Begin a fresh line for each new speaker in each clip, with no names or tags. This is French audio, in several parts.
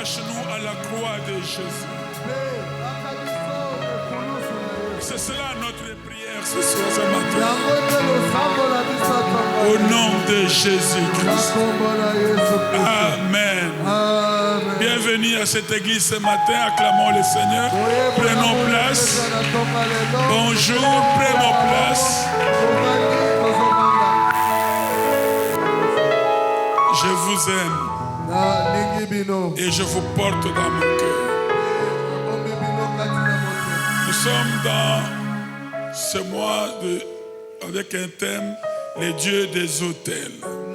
Attache-nous à la croix de Jésus. C'est cela notre prière ce soir, ce matin. Au nom de Jésus-Christ. Amen. Bienvenue à cette église ce matin. Acclamons le Seigneur. Prenons place. Bonjour, prenons place. Je vous aime. Et je vous porte dans mon cœur. Nous sommes dans ce mois avec un thème, les dieux des autels. Le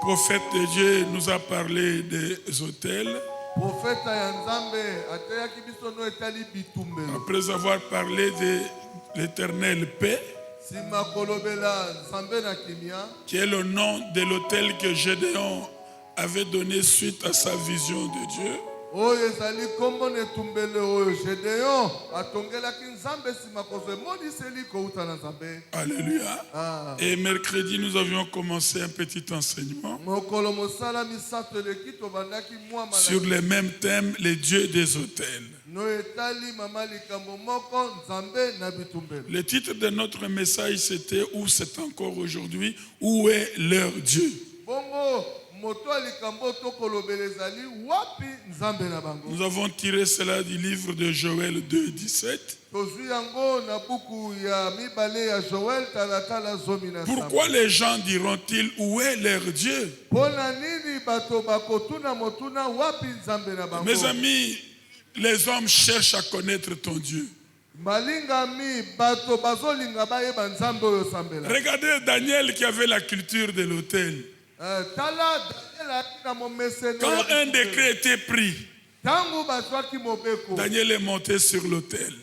prophète de Dieu nous a parlé des autels. Après avoir parlé de l'éternelle paix, qui est le nom de l'autel que Gédéon avait donné suite à sa vision de Dieu. Alléluia. Et mercredi, nous avions commencé un petit enseignement sur le même thème, les dieux des autels. Le titre de notre message, c'était, ou c'est encore aujourd'hui, où est leur Dieu? Nous avons tiré cela du livre de Joël 2, 17. Pourquoi les gens diront-ils où est leur Dieu? Mes amis, les hommes cherchent à connaître ton Dieu. Regardez Daniel qui avait la culture de l'autel. Quand un décret était pris, Daniel est monté sur l'autel.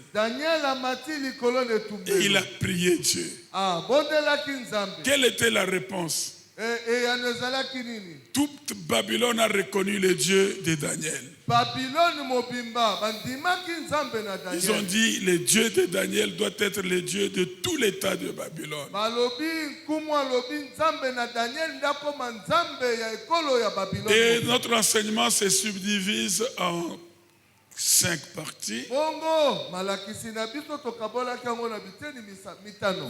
Et il a prié Dieu. Quelle était la réponse? Toute Babylone a reconnu le Dieu de Daniel. Ils ont dit, le Dieu de Daniel doit être le Dieu de tout l'État de Babylone. Et notre enseignement se subdivise en 5 parties. Nous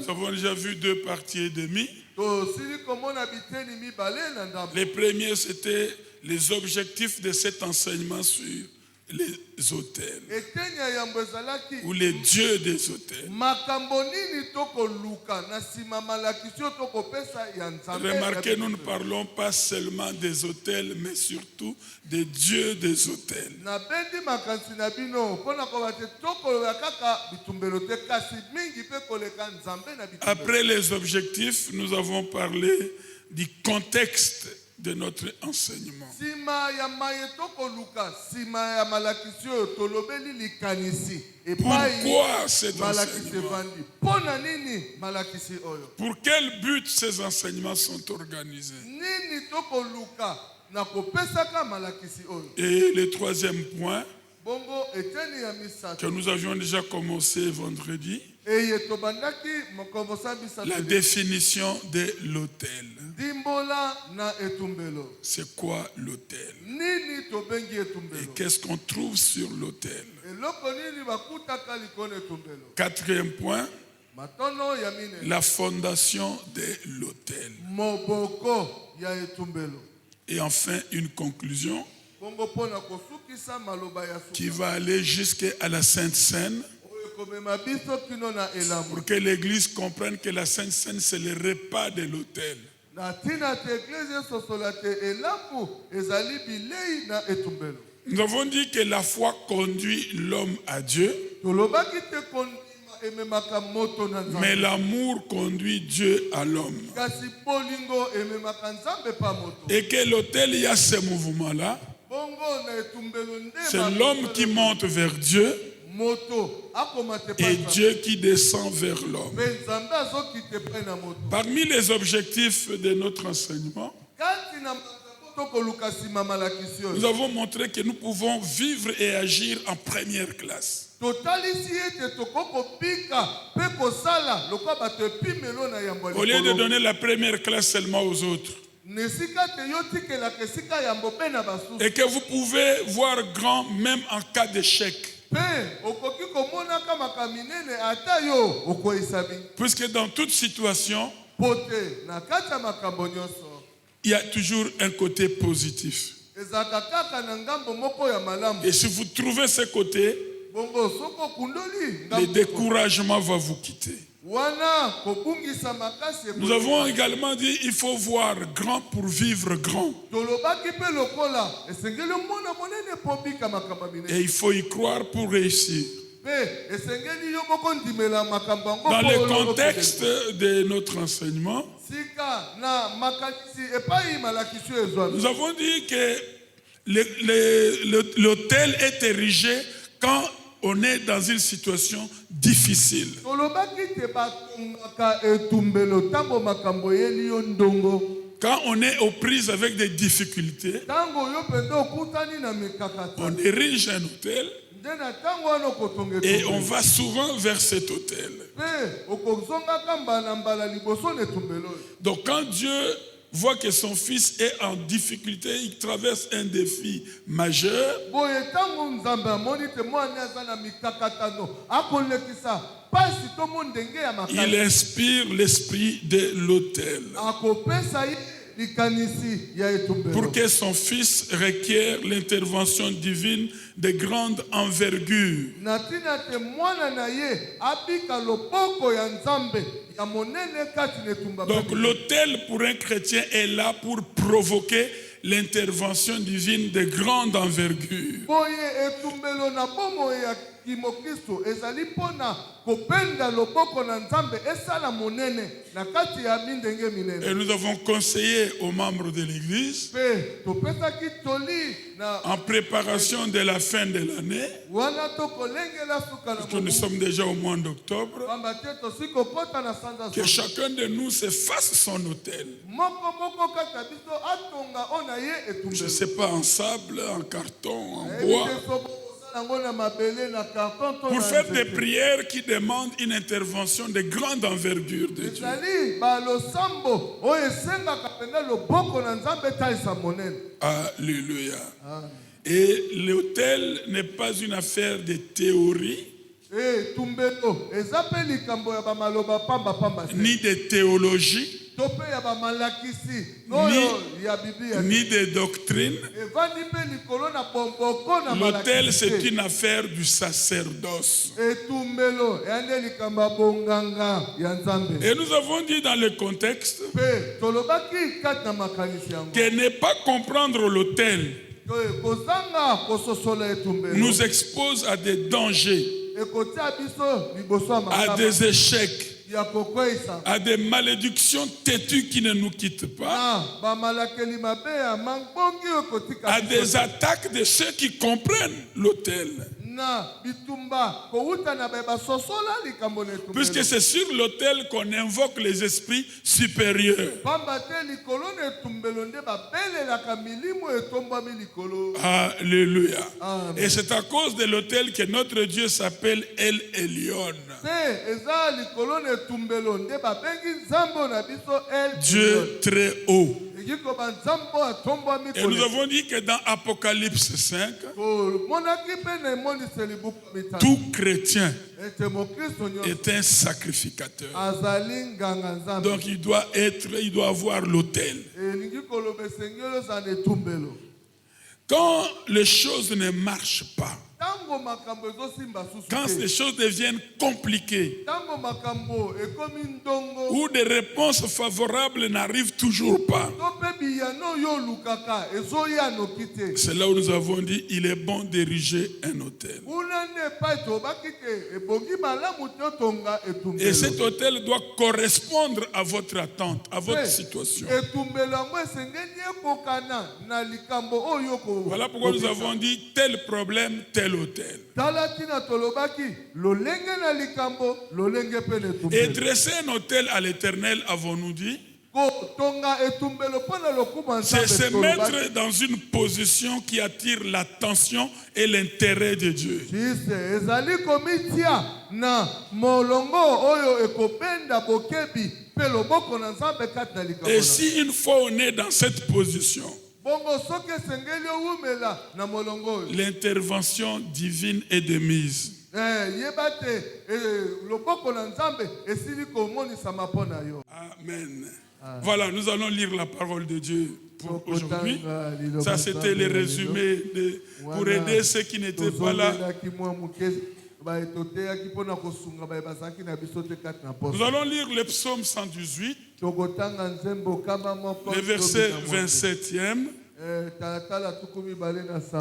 avons déjà vu 2 parties et demie. Les premiers, c'était les objectifs de cet enseignement sur les autels ou les dieux des autels. Remarquez, nous ne parlons pas seulement des autels, mais surtout des dieux des autels. Après les objectifs, nous avons parlé du contexte de notre enseignement. Pourquoi cet enseignement? Pour quel but ces enseignements sont organisés? Et le troisième point que nous avions déjà commencé vendredi, la définition de l'autel. C'est quoi l'autel? Et qu'est-ce qu'on trouve sur l'autel? Quatrième point, la fondation de l'autel. Et enfin, une conclusion qui va aller jusqu'à la Sainte Seine, pour que l'Église comprenne que la Sainte Seine, c'est le repas de l'autel. Nous avons dit que la foi conduit l'homme à Dieu, mais l'amour conduit Dieu à l'homme. Et que l'autel, il y a ce mouvement-là. C'est l'homme qui monte vers Dieu et Dieu qui descend vers l'homme. Parmi les objectifs de notre enseignement, Nous avons montré que nous pouvons vivre et agir en première classe. Au lieu de donner la première classe seulement aux autres. Et que vous pouvez voir grand même en cas d'échec. Puisque dans toute situation, il y a toujours un côté positif. Et si vous trouvez ce côté, le découragement va vous quitter. Nous avons également dit qu'il faut voir grand pour vivre grand. Et il faut y croire pour réussir. Dans le contexte de notre enseignement, nous avons dit que l'autel est érigé quand on est dans une situation difficile. Quand on est aux prises avec des difficultés, on érige un autel et on va souvent vers cet autel. Donc quand Dieu voit que son fils est en difficulté, il traverse un défi majeur, il inspire l'esprit de l'autel pour que son fils requiert l'intervention divine de grande envergure. Donc l'autel pour un chrétien est là pour provoquer l'intervention divine de grande envergure. Et nous avons conseillé aux membres de l'église, en préparation de la fin de l'année, parce que nous sommes déjà au mois d'octobre, que chacun de nous se fasse son autel. Je ne sais pas, en sable, en carton, en bois. Pour faire des prières qui demandent une intervention de grande envergure de Dieu. Alléluia. Et l'autel n'est pas une affaire de théorie, ni de théologie, ni de doctrine. L'autel, c'est une affaire du sacerdoce. Et nous avons dit dans le contexte que ne pas comprendre l'autel nous expose à des dangers, à des échecs, à des malédictions têtues qui ne nous quittent pas, à des attaques de ceux qui comprennent l'autel. Puisque c'est sur l'autel qu'on invoque les esprits supérieurs. Alléluia. Et c'est à cause de l'autel que notre Dieu s'appelle El Elyon. Dieu très haut. Et nous avons dit que dans Apocalypse 5, tout chrétien est un sacrificateur. Donc il doit avoir l'autel. Quand les choses ne marchent pas, quand les choses deviennent compliquées, où des réponses favorables n'arrivent toujours pas, c'est là où nous avons dit il est bon d'ériger un autel. Et cet autel doit correspondre à votre attente, à votre situation. Voilà pourquoi nous avons dit tel problème, tel autel. Et dresser un autel à l'Éternel, avons-nous dit? C'est se mettre dans une position qui attire l'attention et l'intérêt de Dieu. Et si une fois on est dans cette position, l'intervention divine est de mise. Amen. Voilà, nous allons lire la parole de Dieu pour aujourd'hui. Ça, c'était le résumé pour aider ceux qui n'étaient pas là. Nous allons lire le psaume 118, le verset 27e,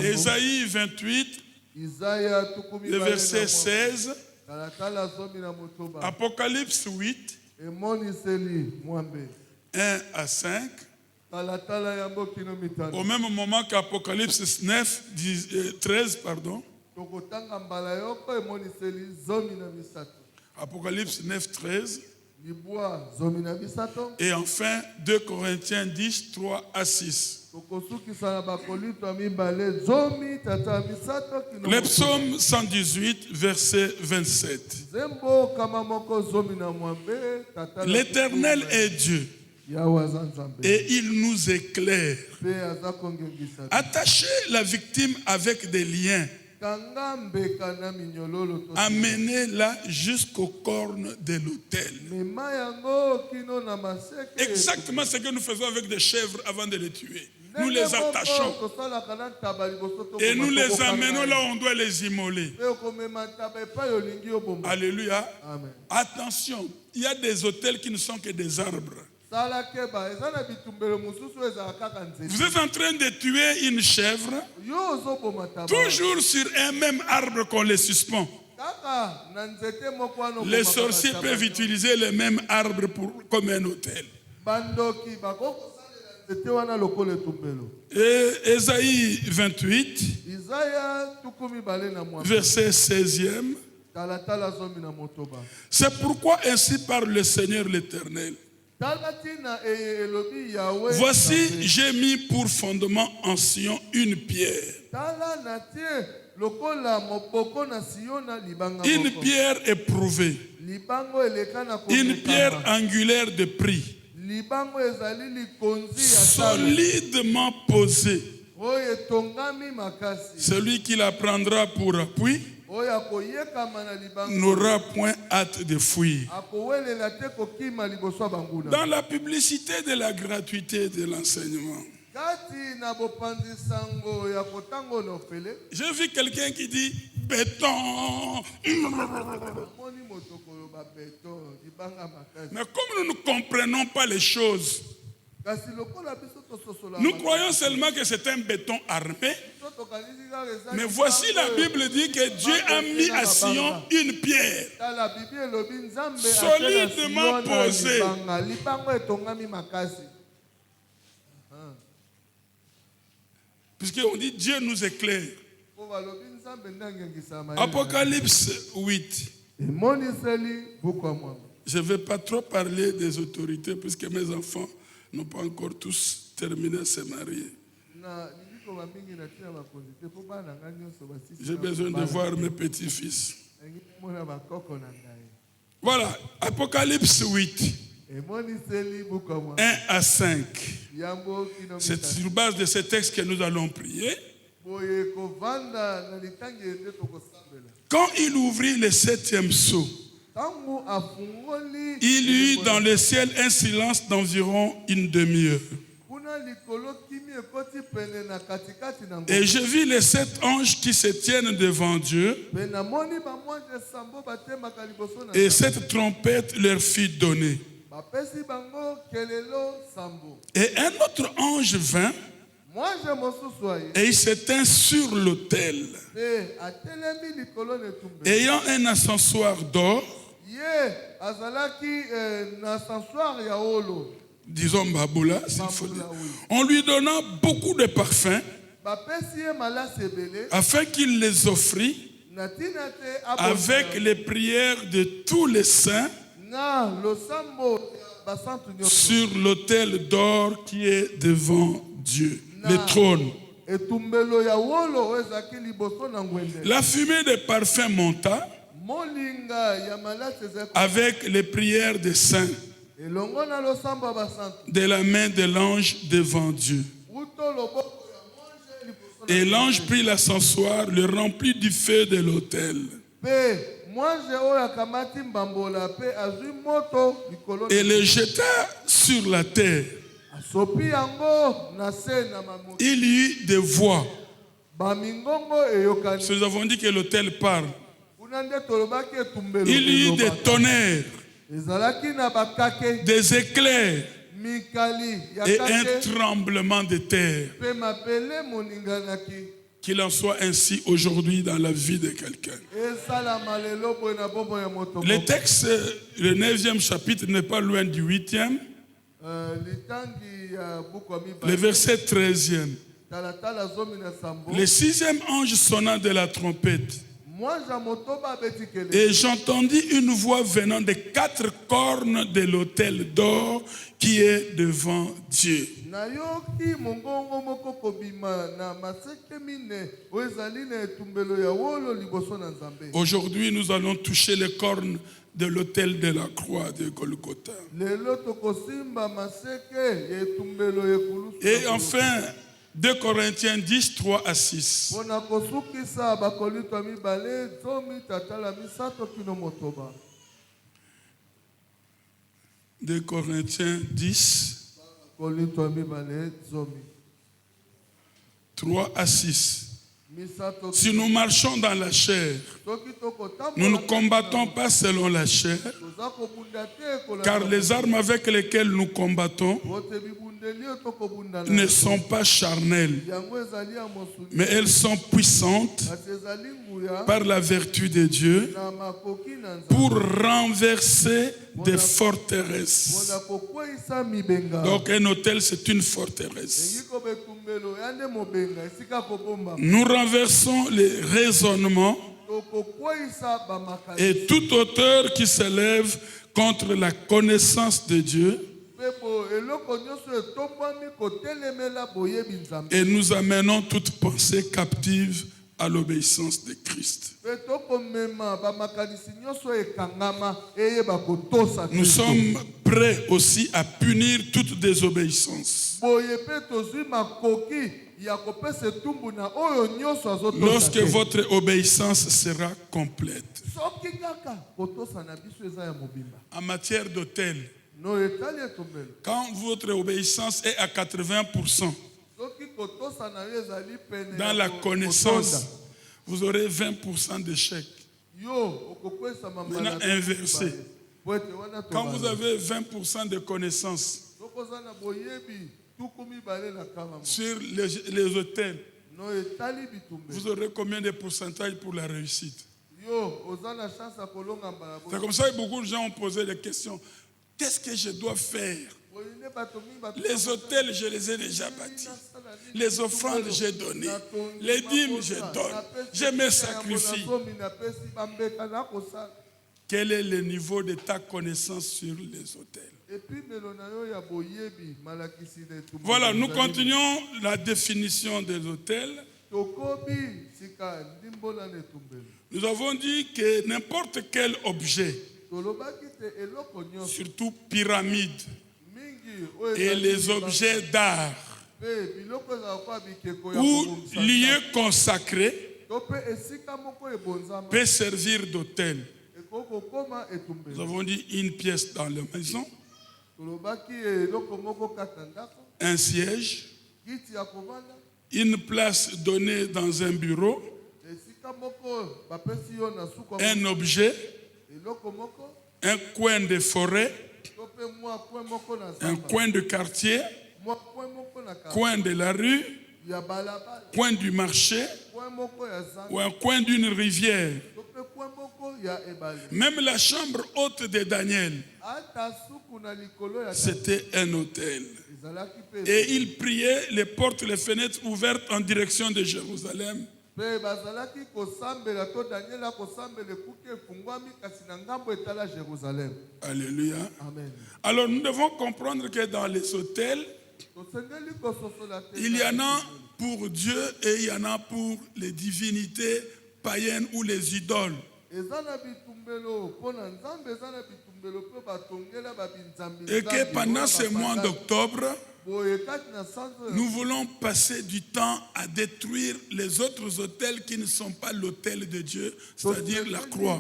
Ésaïe 28, le verset 16, Apocalypse 8, 1 à 5, au même moment qu'Apocalypse 9, 13, pardon. Apocalypse 9, 13. Et enfin 2 Corinthiens 10, 3 à 6. Le psaume 118, verset 27. L'Éternel est Dieu et il nous éclaire. Attachez la victime avec des liens. Amenez-la jusqu'aux cornes de l'autel. Exactement ce que nous faisons avec des chèvres avant de les tuer. Nous les attachons et nous les amenons là où on doit les immoler. Alléluia. Amen. Attention, il y a des autels qui ne sont que des arbres. Vous êtes en train de tuer une chèvre, toujours sur un même arbre qu'on les suspend. Les sorciers peuvent utiliser le même arbre comme un autel. Et Ésaïe 28, verset 16e. C'est pourquoi ainsi parle le Seigneur l'Éternel. Voici, j'ai mis pour fondement en Sion une pierre. Une pierre éprouvée. Une pierre angulaire de prix. Solidement posée. Celui qui la prendra pour appui n'aura point hâte de fuir. Dans la publicité de la gratuité de l'enseignement, j'ai vu quelqu'un qui dit béton. Mais comme nous ne comprenons pas les choses, nous croyons seulement que c'est un béton armé. Mais voici, la Bible dit que Dieu a mis à Sion une pierre solidement posée. Puisqu'on dit Dieu nous éclaire. Apocalypse 8. Je ne vais pas trop parler des autorités puisque mes enfants n'ont pas encore tous terminé de se marier. J'ai besoin de voir mes petits-fils. Voilà, Apocalypse 8, 1 à 5. C'est sur base de ce texte que nous allons prier. Quand il ouvrit le 7e sceau, il y eut dans le ciel un silence d'environ une demi-heure. Et je vis les 7 anges qui se tiennent devant Dieu, et cette trompette leur fut donnée. Et un autre ange vint, et il s'éteint sur l'autel, ayant un ascensoir d'or, disons Baboula, en lui donnant beaucoup de parfums, afin qu'il les offrit avec les prières de tous les saints sur l'autel d'or qui est devant Dieu, le trône. La fumée des parfums monta avec les prières des saints de la main de l'ange devant Dieu. Et l'ange prit l'ascensoir, le remplit du feu de l'autel. Et le jeta sur la terre. Il y eut des voix. Nous avons dit que l'autel parle. Il y eut des tonnerres, des éclairs et un tremblement de terre. Qu'il en soit ainsi aujourd'hui dans la vie de quelqu'un. Le texte, le 9e chapitre n'est pas loin du 8e. Le verset 13e. Le 6e ange sonna de la trompette. Et j'entendis une voix venant des 4 cornes de l'autel d'or qui est devant Dieu. Aujourd'hui, nous allons toucher les cornes de l'autel de la croix de Golgotha. Et enfin, 2 Corinthiens 10, 3 à 6. 2 Corinthiens 10, 3 à 6. Si nous marchons dans la chair, nous ne combattons pas selon la chair, car les armes avec lesquelles nous combattons ne sont pas charnelles, mais elles sont puissantes par la vertu de Dieu pour renverser des forteresses. Donc un autel, c'est une forteresse. Nous renversons les raisonnements et toute hauteur qui s'élève contre la connaissance de Dieu, et nous amenons toute pensée captive à l'obéissance de Christ. Nous sommes prêts aussi à punir toute désobéissance. Lorsque votre obéissance sera complète. En matière d'autel, quand votre obéissance est à 80%, dans la connaissance, vous aurez 20% d'échec. Maintenant, inversé. Quand vous avez 20% de connaissances sur les autels, vous aurez combien de pourcentage pour la réussite? C'est comme ça que beaucoup de gens ont posé des questions. Qu'est-ce que je dois faire? Les autels, je les ai déjà bâtis. Les offrandes, j'ai donné. Les dîmes, je donne. Je me sacrifie. Quel est le niveau de ta connaissance sur les autels? Voilà, nous continuons la définition des autels. Nous avons dit que n'importe quel objet, surtout pyramide, et les objets d'art ou lieux consacrés peut servir d'autel. Nous avons dit une pièce dans la maison, un siège, une place donnée dans un bureau, un objet, un coin de forêt, un coin de quartier, coin de la rue, coin du marché ou un coin d'une rivière. Même la chambre haute de Daniel, c'était un autel. Et il priait, les portes, les fenêtres ouvertes en direction de Jérusalem. Alléluia.
Amen.
Alors nous devons comprendre que dans les autels, il y en a pour Dieu et il y en a pour les divinités païennes ou les idoles. Et que pendant ce mois d'octobre, nous voulons passer du temps à détruire les autres autels qui ne sont pas l'autel de Dieu, c'est-à-dire la croix.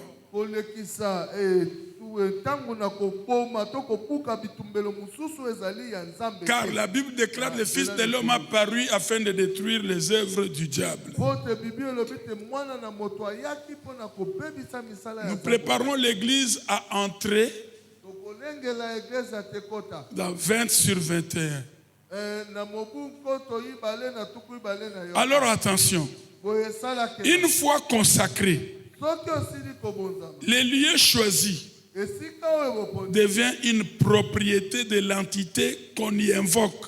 Car la Bible déclare que le Fils de l'homme a paru afin de détruire les œuvres du diable. Nous préparons l'église à entrer dans 20 sur 21. Alors attention, une fois consacré, les lieux choisis devient une propriété de l'entité qu'on y invoque.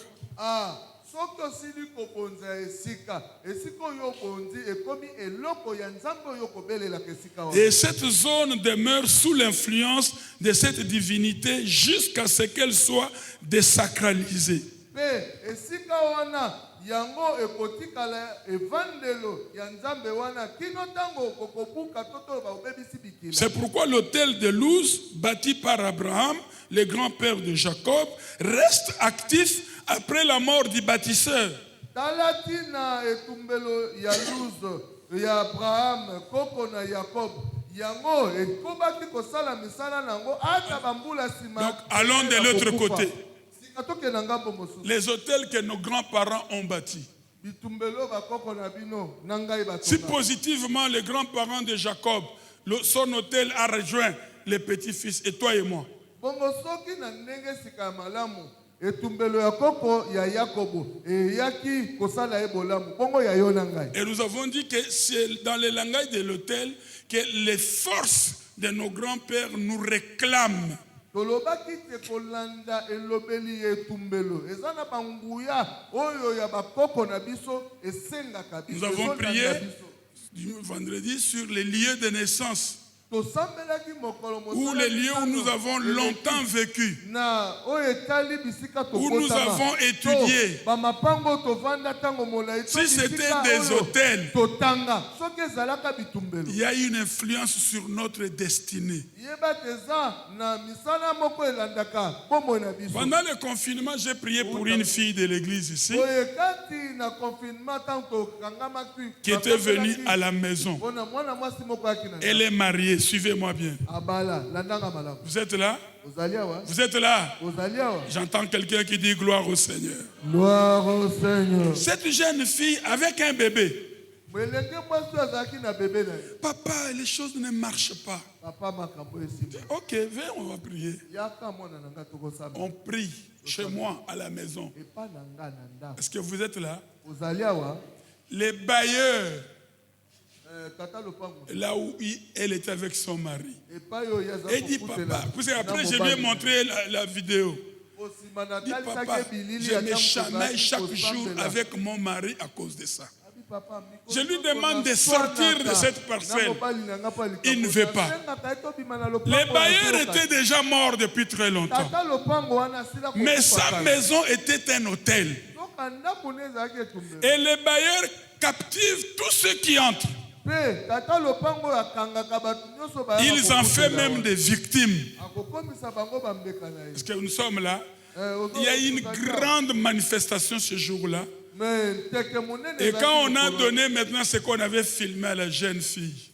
Et cette zone demeure sous l'influence de cette divinité jusqu'à ce qu'elle soit désacralisée. C'est pourquoi l'autel de Luz, bâti par Abraham, le grand-père de Jacob, reste actif après la mort du bâtisseur. Donc allons de l'autre côté. Les hôtels que nos grands-parents ont bâtis. Si positivement les grands-parents de Jacob, son hôtel a rejoint les petits-fils et toi et moi. Et nous avons dit que c'est dans le langage de l'autel que les forces de nos grands-pères nous réclament. Nous avons prié du vendredi sur les lieux de naissance, ou les lieux où nous avons longtemps vécu, où nous avons étudié. Si c'était des hôtels, il y a une influence sur notre destinée. Pendant le confinement, j'ai prié pour une fille de l'église ici qui était venue à la maison. Elle est mariée. Suivez-moi bien. Vous êtes là? Vous êtes là? J'entends quelqu'un qui dit gloire au Seigneur.
Gloire au Seigneur.
Cette jeune fille avec un bébé. Papa, les choses ne marchent pas. Ok, viens, on va prier. On prie chez moi à la maison. Est-ce que vous êtes là? Les bailleurs, là où elle était avec son mari. Elle dit papa, après je lui ai montré la vidéo. Dit papa, je me chamaille chaque jour avec mon mari à cause de ça. Je lui demande de sortir de cette parcelle. Il ne veut pas. Les bailleurs étaient déjà morts depuis très longtemps. Mais sa maison était un hôtel. Et les bailleurs captivent tous ceux qui entrent. Ils en font même des victimes. Est-ce que nous sommes là? Il y a une grande manifestation ce jour-là. Et quand on a donné maintenant ce qu'on avait filmé à la jeune fille,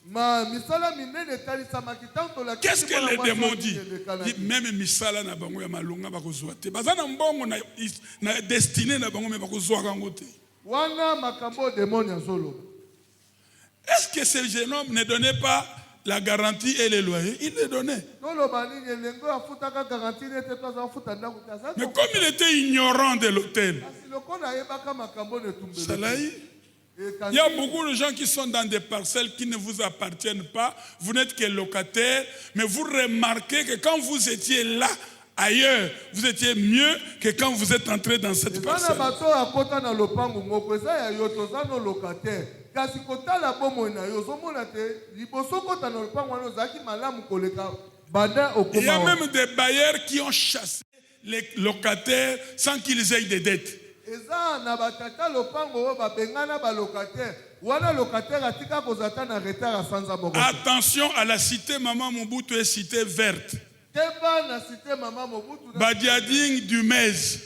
qu'est-ce que les démons disent? Même misala na bango ya malonga bakozwa te. Bazana mbongo na destiné na bango me bakozwa kango te. Est-ce que ce jeune homme ne donnait pas la garantie et les loyers? Il les donnait. Mais comme il était ignorant de l'hôtel, il y a beaucoup de gens qui sont dans des parcelles qui ne vous appartiennent pas. Vous n'êtes que locataire, mais vous remarquez que quand vous étiez là, ailleurs, vous étiez mieux que quand vous êtes entré dans cette parcelle. Il y a même des bailleurs qui ont chassé les locataires sans qu'ils aient des dettes. Attention à la cité Maman Mobutu est cité verte. Badiading du Mez.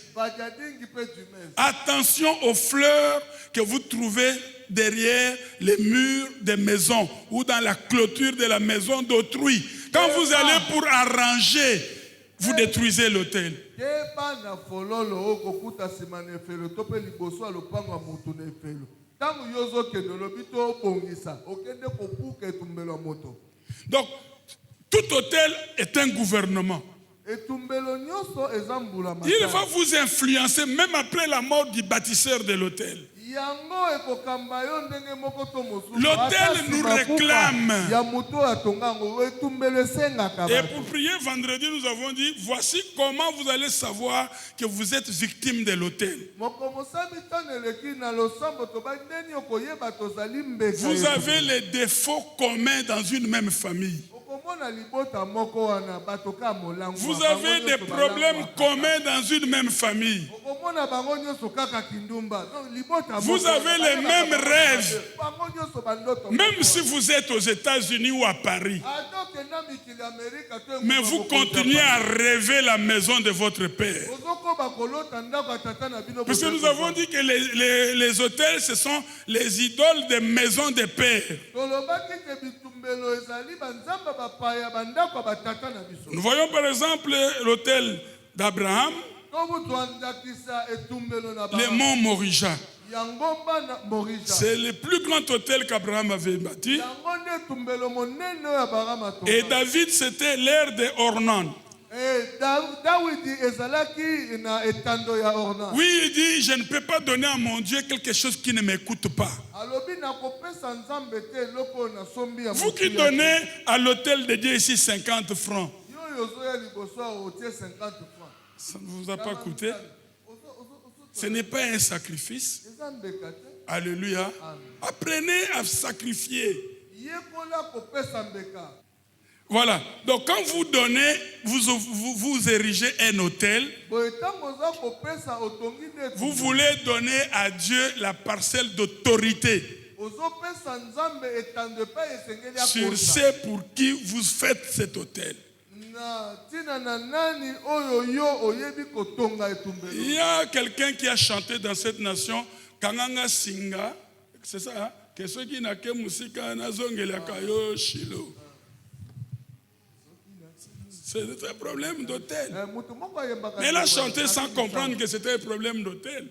Attention aux fleurs que vous trouvez derrière les murs des maisons ou dans la clôture de la maison d'autrui. Quand vous allez pour arranger, vous détruisez l'autel. Donc, tout hôtel est un gouvernement. Il va vous influencer même après la mort du bâtisseur de l'hôtel. L'hôtel nous réclame. Et pour prier vendredi, nous avons dit, voici comment vous allez savoir que vous êtes victime de l'hôtel. Vous avez les défauts communs dans une même famille. Vous avez des problèmes communs dans une même famille. Vous avez les mêmes rêves. Même si vous êtes aux États-Unis ou à Paris. Mais vous continuez à rêver la maison de votre père. Parce que nous avons dit que les hôtels, ce sont les idoles des maisons des pères. Nous voyons par exemple l'hôtel d'Abraham, les monts Morija. C'est le plus grand hôtel qu'Abraham avait bâti. Et David, c'était l'ère de Ornan. Oui, il dit, je ne peux pas donner à mon Dieu quelque chose qui ne m'écoute pas. Vous qui donnez à l'hôtel de Dieu ici 50 francs, ça ne vous a pas coûté? Ce n'est pas un sacrifice. Alléluia. Apprenez à sacrifier. Voilà. Donc quand vous donnez, vous érigez un hôtel. Vous voulez donner à Dieu la parcelle d'autorité sur ceux pour qui vous faites cet hôtel. Il y a quelqu'un qui a chanté dans cette nation, Kanganga Singa, c'est ça, hein? Que ceux qui n'ont que musika nazongela kayo shilo. C'est un problème d'hôtel. Mais elle a chanté sans comprendre que c'était un problème d'hôtel.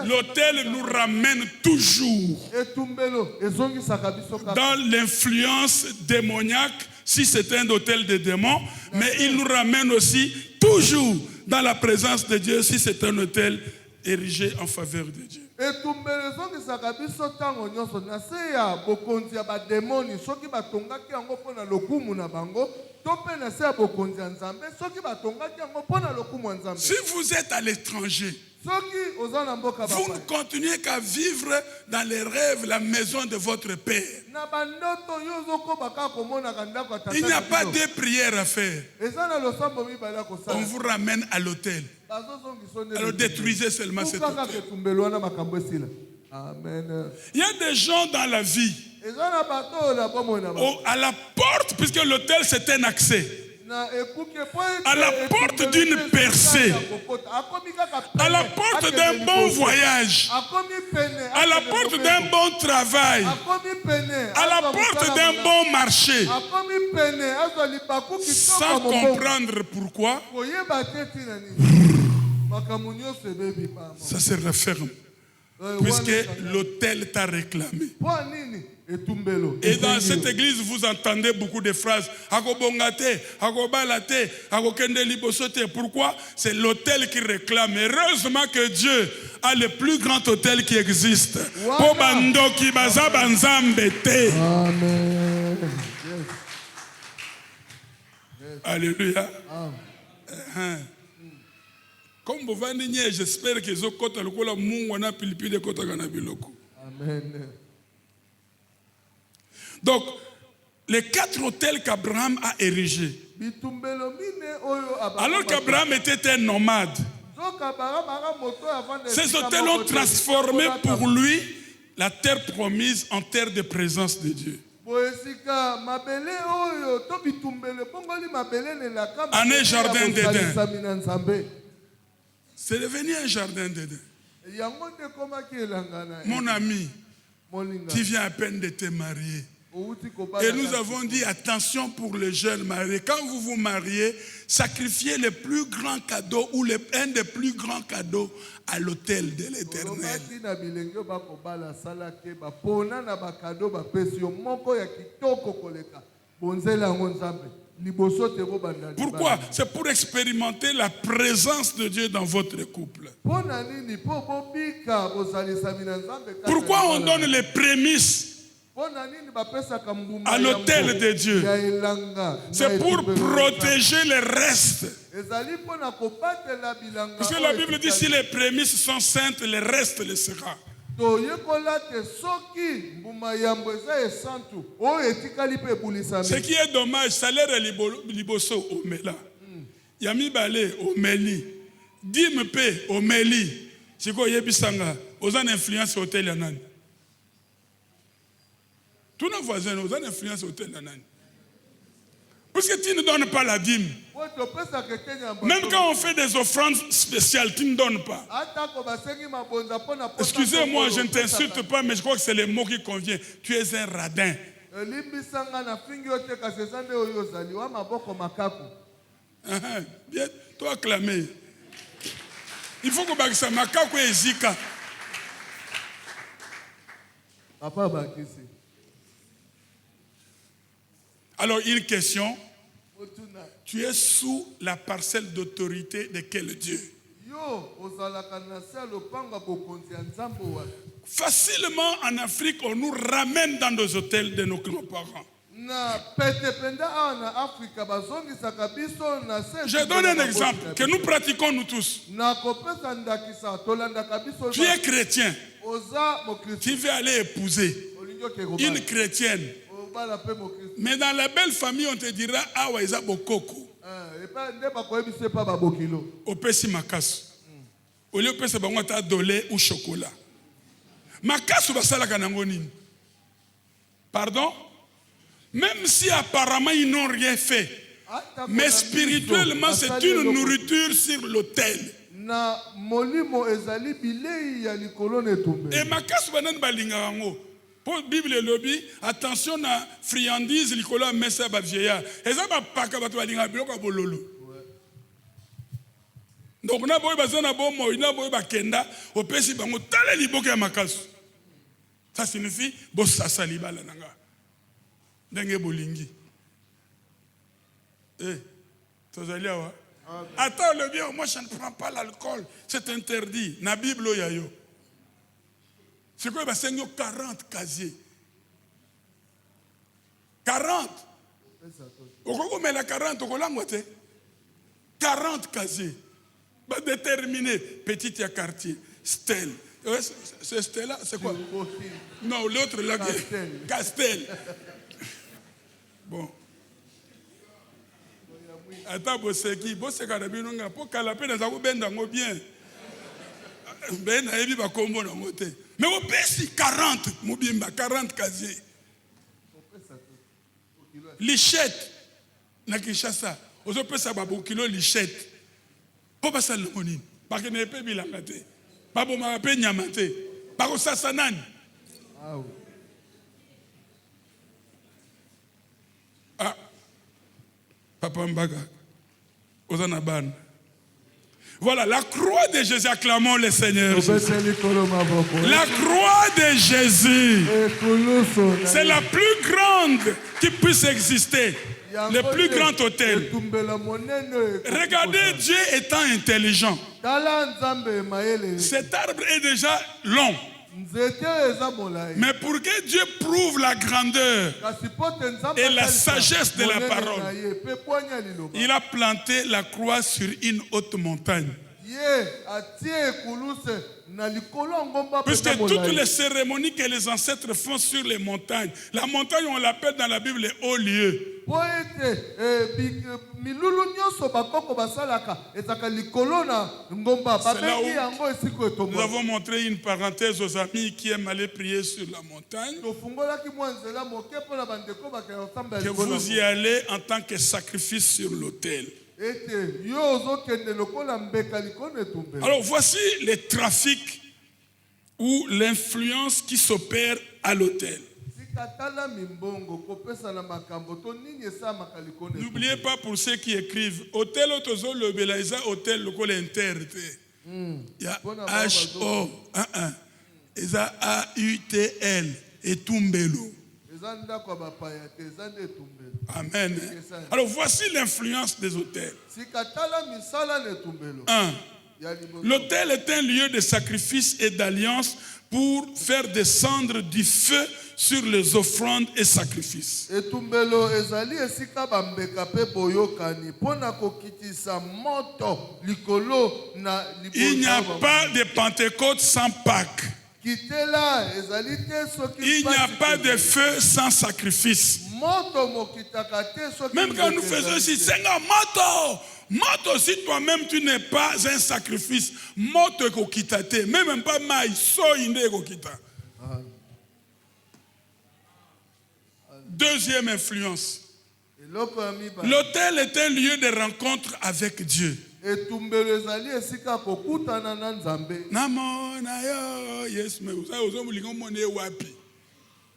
L'hôtel nous ramène toujours dans l'influence démoniaque, si c'est un hôtel de démons, mais il nous ramène aussi toujours dans la présence de Dieu, si c'est un hôtel érigé en faveur de Dieu. Si vous êtes à l'étranger, vous ne continuez qu'à vivre dans les rêves, la maison de votre père. Il n'y a pas de prières à faire. On vous ramène à l'hôtel. Alors détruisez seulement cet hôtel. Il y a des gens dans la vie, à la porte, puisque l'hôtel c'est un accès, à la porte d'une percée, à la porte d'un bon voyage, à la porte d'un bon travail, à la porte d'un bon marché, sans comprendre pourquoi, ça se referme, puisque l'hôtel t'a réclamé. Et dans cette église, vous entendez beaucoup de phrases. Pourquoi? C'est l'hôtel qui réclame. Heureusement que Dieu a le plus grand hôtel qui existe. Amen. Alléluia. Comme vous venez, j'espère que vous avez le monde na pilipili de kota kana biloko.
Amen.
Donc, les 4 hôtels qu'Abraham a érigés. Alors qu'Abraham était un nomade, ces hôtels ont transformé pour lui la terre promise en terre de présence de Dieu. En un jardin d'Éden. C'est devenu un jardin d'Éden. Mon ami, tu viens à peine de te marier. Et nous avons dit attention pour les jeunes mariés. Quand vous vous mariez, sacrifiez le plus grand cadeau ou un des plus grands cadeaux à l'autel de l'Éternel. Pourquoi? C'est pour expérimenter la présence de Dieu dans votre couple. Pourquoi on donne les prémices à l'autel de Dieu? C'est pour protéger les restes. Parce que la Bible dit si les prémices sont saintes, le reste le sera. Ce qui est dommage, salaire liboso au mela. Yami balé au meli. Dime pe au meli. C'est quoi yebisanga? Aux influence hôtel yanani. Tous nos voisins ont une influence au hôtel Nanan. Parce que tu ne donnes pas la dîme. Même quand on fait des offrandes spéciales, tu ne donnes pas. Excusez-moi, je ne t'insulte pas, mais je crois que c'est le mot qui convient. Tu es un radin. Bien, toi acclamer. Il faut que ça makaku et zika.
Papa bakisi.
Alors, une question. Tu es sous la parcelle d'autorité de quel Dieu? Facilement en Afrique, on nous ramène dans nos hôtels de nos grands-parents. Je donne un exemple que nous pratiquons nous tous. Tu es chrétien. Tu veux aller épouser une chrétienne. Mais dans la belle famille, on te dira awa eza bokoko. Opesi makasu. Oli opesa bango ta dolé ou chocolat. Makasu basala kanango nini? Pardon? Même si apparemment ils n'ont rien fait, mais spirituellement c'est une nourriture sur l'autel. Et makasu banan balinga bango. Pour la Bible lobby, attention à friandise, l'ikola messa ba vieillard. Et ça va pas que bato balinga biloko bololo. Donc na boy bazana bomo, na boy bakenda, opesi bango tala liboka ya makasu. Ça signifie bossa salibala nanga. Ndenge bolingi. Tozali awa. Attends le bien, moi je ne prends pas l'alcool, c'est interdit. Na Bible yayo. C'est quoi? C'est 40 casiers. 40. Pourquoi on met la 40 au Colangote? 40 casiers. Bah, déterminé. Petit à quartier. Stèle. C'est Stella, c'est quoi? Non, l'autre là. Castel. Bon. Attends, Bosseki. Bosseki a bien. Pour calaper, nous avons bien. Ben, il y a combo dans mon thé. Mais au pays, 40, 40 casiers. Lichette, na Kinshasa. Aux autres, ça va beaucoup kilo lichette. Pourquoi ça le monine? Parce que n'est pas bilangate. Pas bon, ma peine nyamate. Parce que ça sanan. Ah, Papa Mbaga, Ozanaban. Voilà, la croix de Jésus, acclamons le Seigneur. La croix de Jésus, c'est la plus grande qui puisse exister. Le plus grand autel. Regardez Dieu étant intelligent. Cet arbre est déjà long. Mais pour que Dieu prouve la grandeur et la sagesse de la parole, il a planté la croix sur une haute montagne. Puisque toutes les cérémonies que les ancêtres font sur les montagnes, la montagne on l'appelle dans la Bible les hauts lieux. Nous avons montré une parenthèse aux amis qui aiment aller prier sur la montagne, que vous y allez en tant que sacrifice sur l'autel. Alors voici les trafics ou l'influence qui s'opère à l'autel. N'oubliez pas pour ceux qui écrivent hôtel le Belaïsa hôtel le interté. Il y a H-O, il y a A-U-T-L et Tumbelo. Amen. Alors voici l'influence des hôtels. 1. L'autel est un lieu de sacrifice et d'alliance pour faire descendre du feu sur les offrandes et sacrifices. Il n'y a pas de Pentecôte sans Pâques. Il n'y a pas de feu sans sacrifice. Même quand nous faisons ici, Seigneur, moto, si toi-même tu n'es pas un sacrifice, moto kokitate, même pas maï, so inde kokita. Deuxième influence. L'autel est un lieu de rencontre avec Dieu.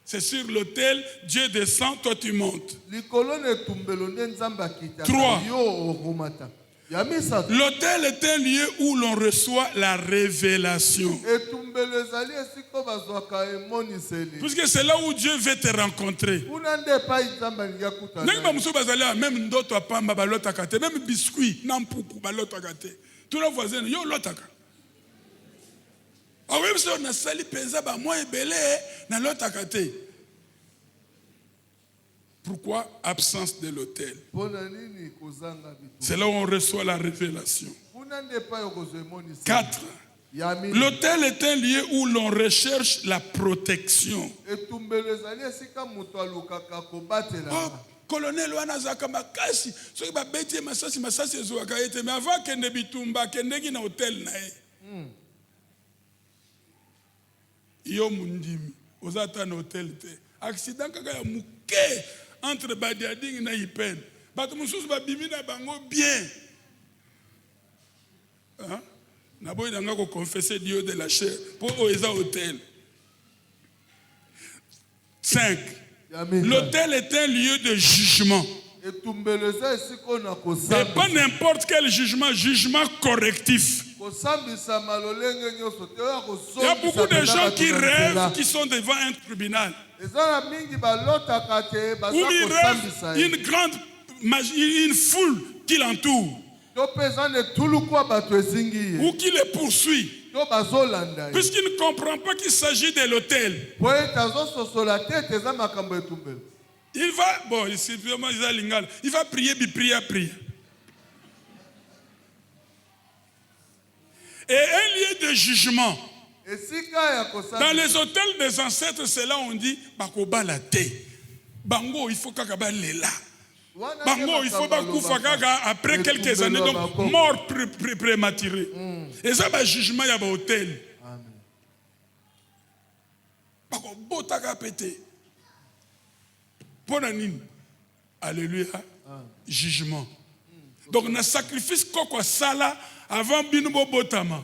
C'est sur l'autel, Dieu descend, toi tu montes. 3. L'autel est un lieu où l'on reçoit la révélation. Puisque c'est là où Dieu veut te rencontrer. Même d'autres pamba balotaka, même biscuit, nampuku balotaka. Tout le voisin, yo lotaka. Ah oui, on a sali penza ba moi belé na lotaka te. Pourquoi absence de l'autel? C'est là où on reçoit la révélation. 4. L'autel est un lieu où l'on recherche la protection. Colonel Wanazaka makasi, soki ba beti masasi ezwaka ete mais avant que ne bitumba kendeki na hôtel na e. Yo mundimi, ozata na hôtel te. Accident kaka ya muke entre Badiading na Ipen. Bato mususu ba bimi na bango bien. Hein? Na boy nanga ko confesser Dieu de la chair pour oeza hôtel. 5. L'autel est un lieu de jugement. Et pas n'importe quel jugement, jugement correctif. Il y a beaucoup de gens qui rêvent qui sont devant un tribunal. Où ils rêvent une foule qui l'entoure. Ou qui les poursuit. Puisqu'il ne comprend pas qu'il s'agit de l'autel. Il va, bon, il va prier, prier. Et un lieu de jugement. Dans les hôtels des ancêtres, c'est là où on dit Bakoba la thé. Bango, il faut qu'akaba lela. Bango, il faut bakufa kaka après quelques années, donc mort prématurée. Et ça, le jugement, il y a un hôtel. Bako botaka pété. Ponanine. Alléluia. Jugement. Donc, on a sacrifice koko sala avant binubo botama.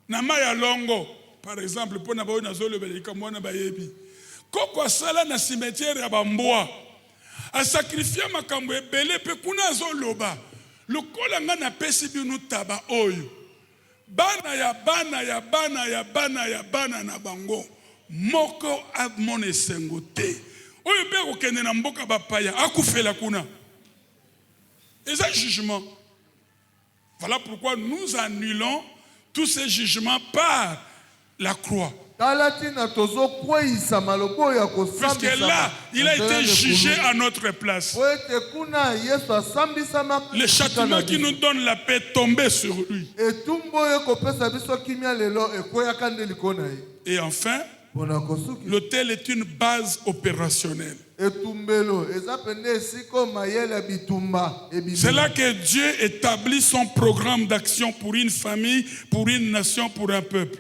Namaya longo. Par exemple, pour na baona zolo belika mwana bayebi. Koko sala na cimetière ya bamboa. A sacrifier makambo ebele pe kuna zoloba. Lokola nga na pesi binu taba oyo. Bana ya bana na bango. Moko abmone sengote. Oyo be kokende na mboka bapaya akufela kuna. Et ça jugement. Voilà pourquoi nous annulons tous ces jugements par la croix. Puisque là, il a été jugé à notre place. Le châtiment qui nous donne la paix est tombé sur lui. Et enfin, l'autel est une base opérationnelle. C'est là que Dieu établit son programme d'action pour une famille, pour une nation, pour un peuple.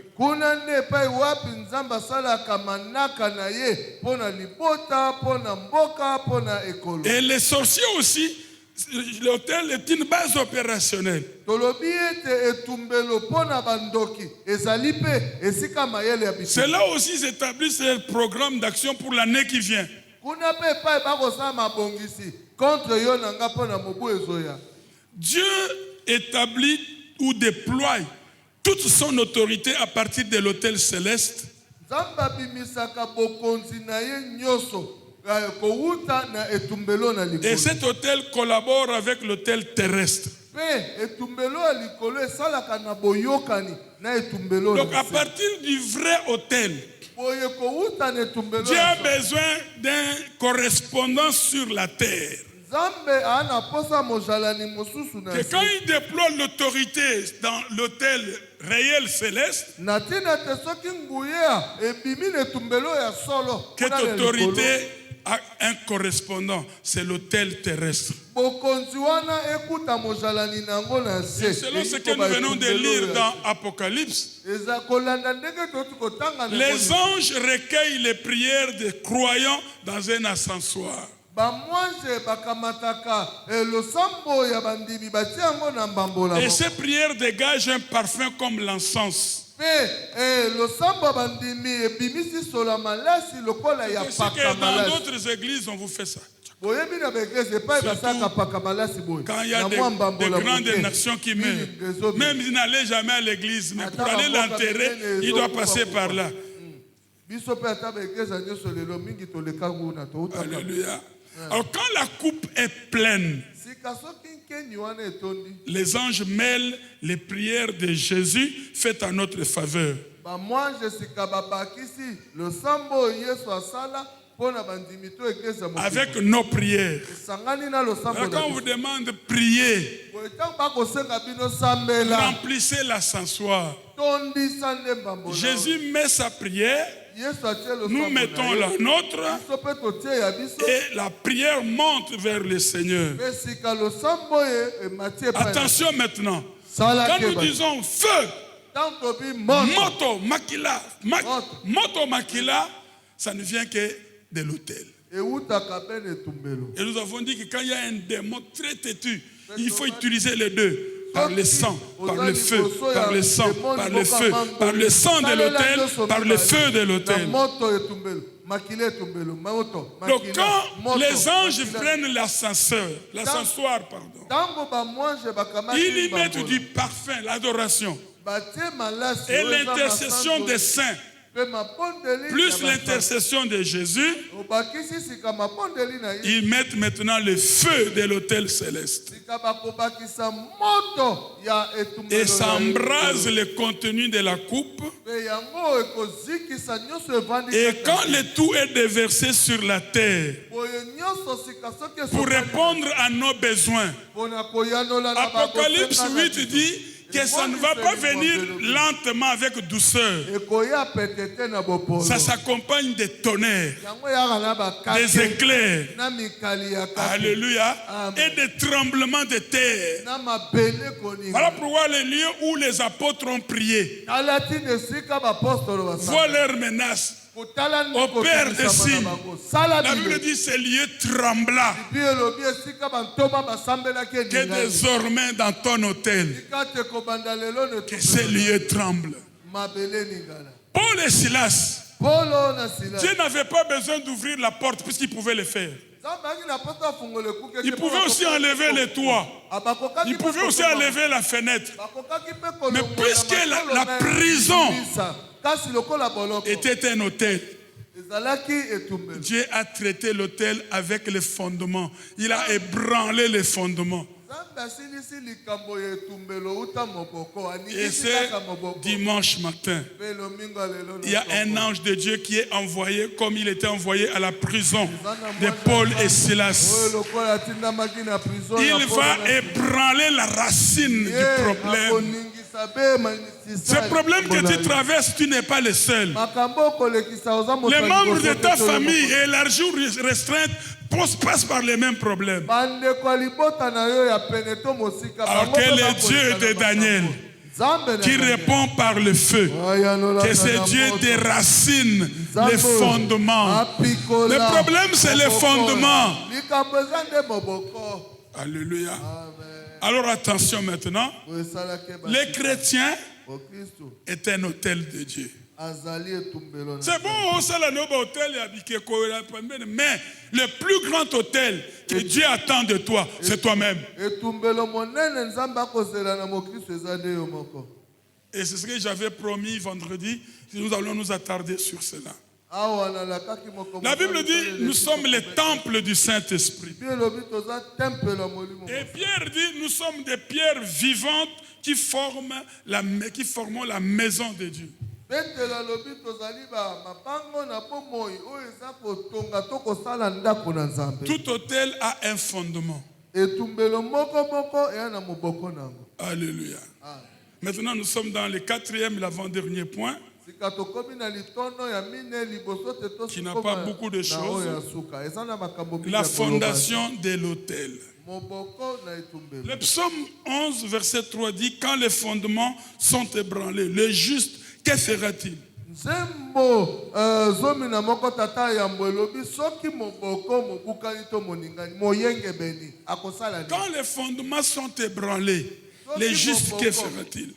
Et les sorciers aussi, l'autel est une base opérationnelle. C'est là aussi qu'ils établissent le programme d'action pour l'année qui vient. Dieu établit ou déploie toute son autorité à partir de l'autel céleste. Et cet autel collabore avec l'autel terrestre. Donc à partir du vrai autel, Dieu a besoin d'un correspondant sur la terre. Que quand il déploie l'autorité dans l'autel réel céleste, cette autorité a un correspondant, c'est l'autel terrestre. Et selon ce que nous venons de lire dans Apocalypse, les anges recueillent les prières des croyants dans un ascensoir. Et ces prières dégagent un parfum comme l'encens. C'est que dans d'autres églises, on vous fait ça. Surtout quand il y a des grandes nations qui meurent. Même ils n'allaient jamais à l'église, mais pour aller l'enterrer, il doit passer par là. Alléluia. Alors quand la coupe est pleine, les anges mêlent les prières de Jésus faites en notre faveur. Avec nos prières. Alors quand on vous demande de prier, remplissez l'ascensoir. Jésus met sa prière. Nous mettons la nôtre et la prière monte vers le Seigneur. Attention maintenant. Quand nous disons feu, moto, makila, moto, makila, ça ne vient que de l'autel. Et nous avons dit que quand il y a un démon très têtu, il faut utiliser les deux. Par le sang, par le feu, par le sang, par le feu, par le sang de l'autel, par le feu de l'autel. Donc quand les anges prennent l'ascensoir, ils y mettent du parfum, l'adoration, et l'intercession des saints, plus l'intercession de Jésus, ils mettent maintenant le feu de l'autel céleste. Et ça embrase le contenu de la coupe. Et quand le tout est déversé sur la terre, pour répondre à nos besoins, Apocalypse 8 dit que ça ne va pas venir lentement avec douceur. Ça s'accompagne des tonnerres, des éclairs, alléluia, et des tremblements de terre. Voilà pourquoi les lieux où les apôtres ont prié voient leurs menaces, opèrent des signes. La Bible dit ces lieux trembla. Que désormais dans ton autel, que ces lieux tremblent. Paul et Silas, Dieu n'avait pas besoin d'ouvrir la porte puisqu'il pouvait le faire. Il pouvait aussi enlever les toits. Il pouvait aussi enlever la fenêtre. Mais puisque la prison était un hôtel, Dieu a traité l'autel avec les fondements. Il a ébranlé les fondements. Et c'est dimanche matin. Il y a un ange de Dieu qui est envoyé comme il était envoyé à la prison de Paul et Silas. Il va ébranler la racine du problème. Ce problème que tu traverses, tu n'es pas le seul. Les membres de ta famille élargie ou restreinte passent par les mêmes problèmes. Alors que le Dieu de Daniel, qui répond par le feu, que c'est Dieu des racines, les fondements. Le problème, c'est les fondements. Alléluia. Alors attention maintenant, les chrétiens est un hôtel de Dieu. C'est bon, mais le plus grand hôtel que Dieu attend de toi, c'est toi-même. Et c'est ce que j'avais promis vendredi. Nous allons nous attarder sur cela. La Bible dit, nous sommes les temples du Saint-Esprit. Et Pierre dit, nous sommes des pierres vivantes qui formons la maison de Dieu. Tout hôtel a un fondement. Alléluia. Maintenant, nous sommes dans le 4e, l'avant-dernier point, qui n'a pas beaucoup de choses. La fondation de l'autel. Le psaume 11, verset 3 dit, quand les fondements sont ébranlés, le juste, que fera-t-il? Quand les fondements sont ébranlés, les justes, que fera-t-il?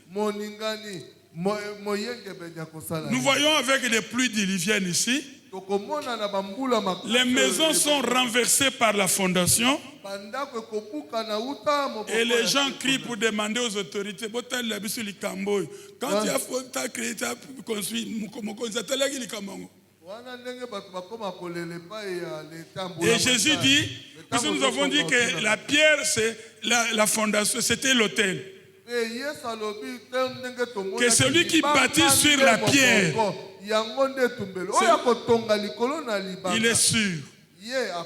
Nous voyons avec les pluies diluviennes ici, les maisons sont renversées par la fondation et les gens crient pour demander aux autorités. Quand tu as créé, tu as construit, et Jésus dit, puisque nous avons dit que la pierre, c'est la fondation, c'était l'autel. Que celui qui bâtit sur la pierre, il est sûr.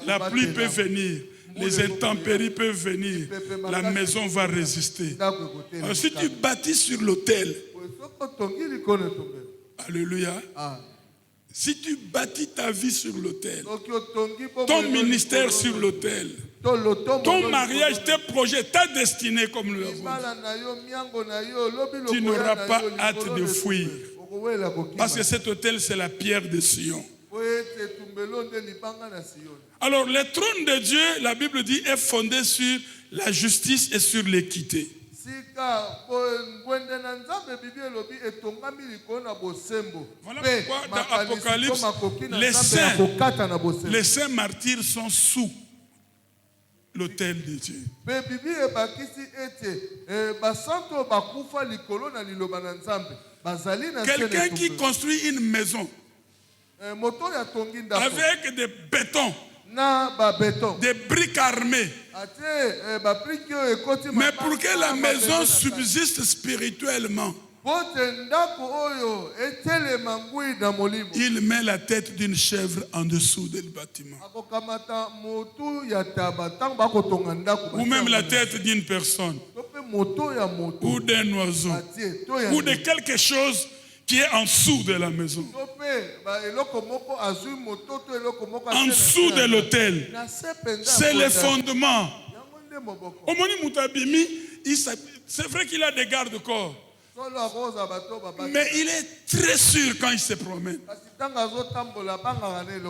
La pluie peut venir, les intempéries peuvent venir, la maison va résister. Alors, si tu bâtis sur l'autel, alléluia, si tu bâtis ta vie sur l'autel, ton ministère sur l'autel, ton mariage, tes projets, ta destinée, comme nous l'avons dit, tu n'auras pas hâte de fuir. Parce que cet autel, c'est la pierre de Sion. Alors, le trône de Dieu, la Bible dit, est fondé sur la justice et sur l'équité. Voilà pourquoi dans Apocalypse, les saints martyrs sont sous l'autel de Dieu. Quelqu'un qui construit une maison avec des bétons, des briques armées, mais pour que la maison subsiste spirituellement, il met la tête d'une chèvre en dessous du bâtiment. Ou même la tête d'une personne. Ou d'un oiseau. Ou de quelque chose qui est en dessous de la maison. En dessous de l'autel. C'est le fondement. C'est vrai qu'il a des garde-corps. Mais il est très sûr quand il se promène.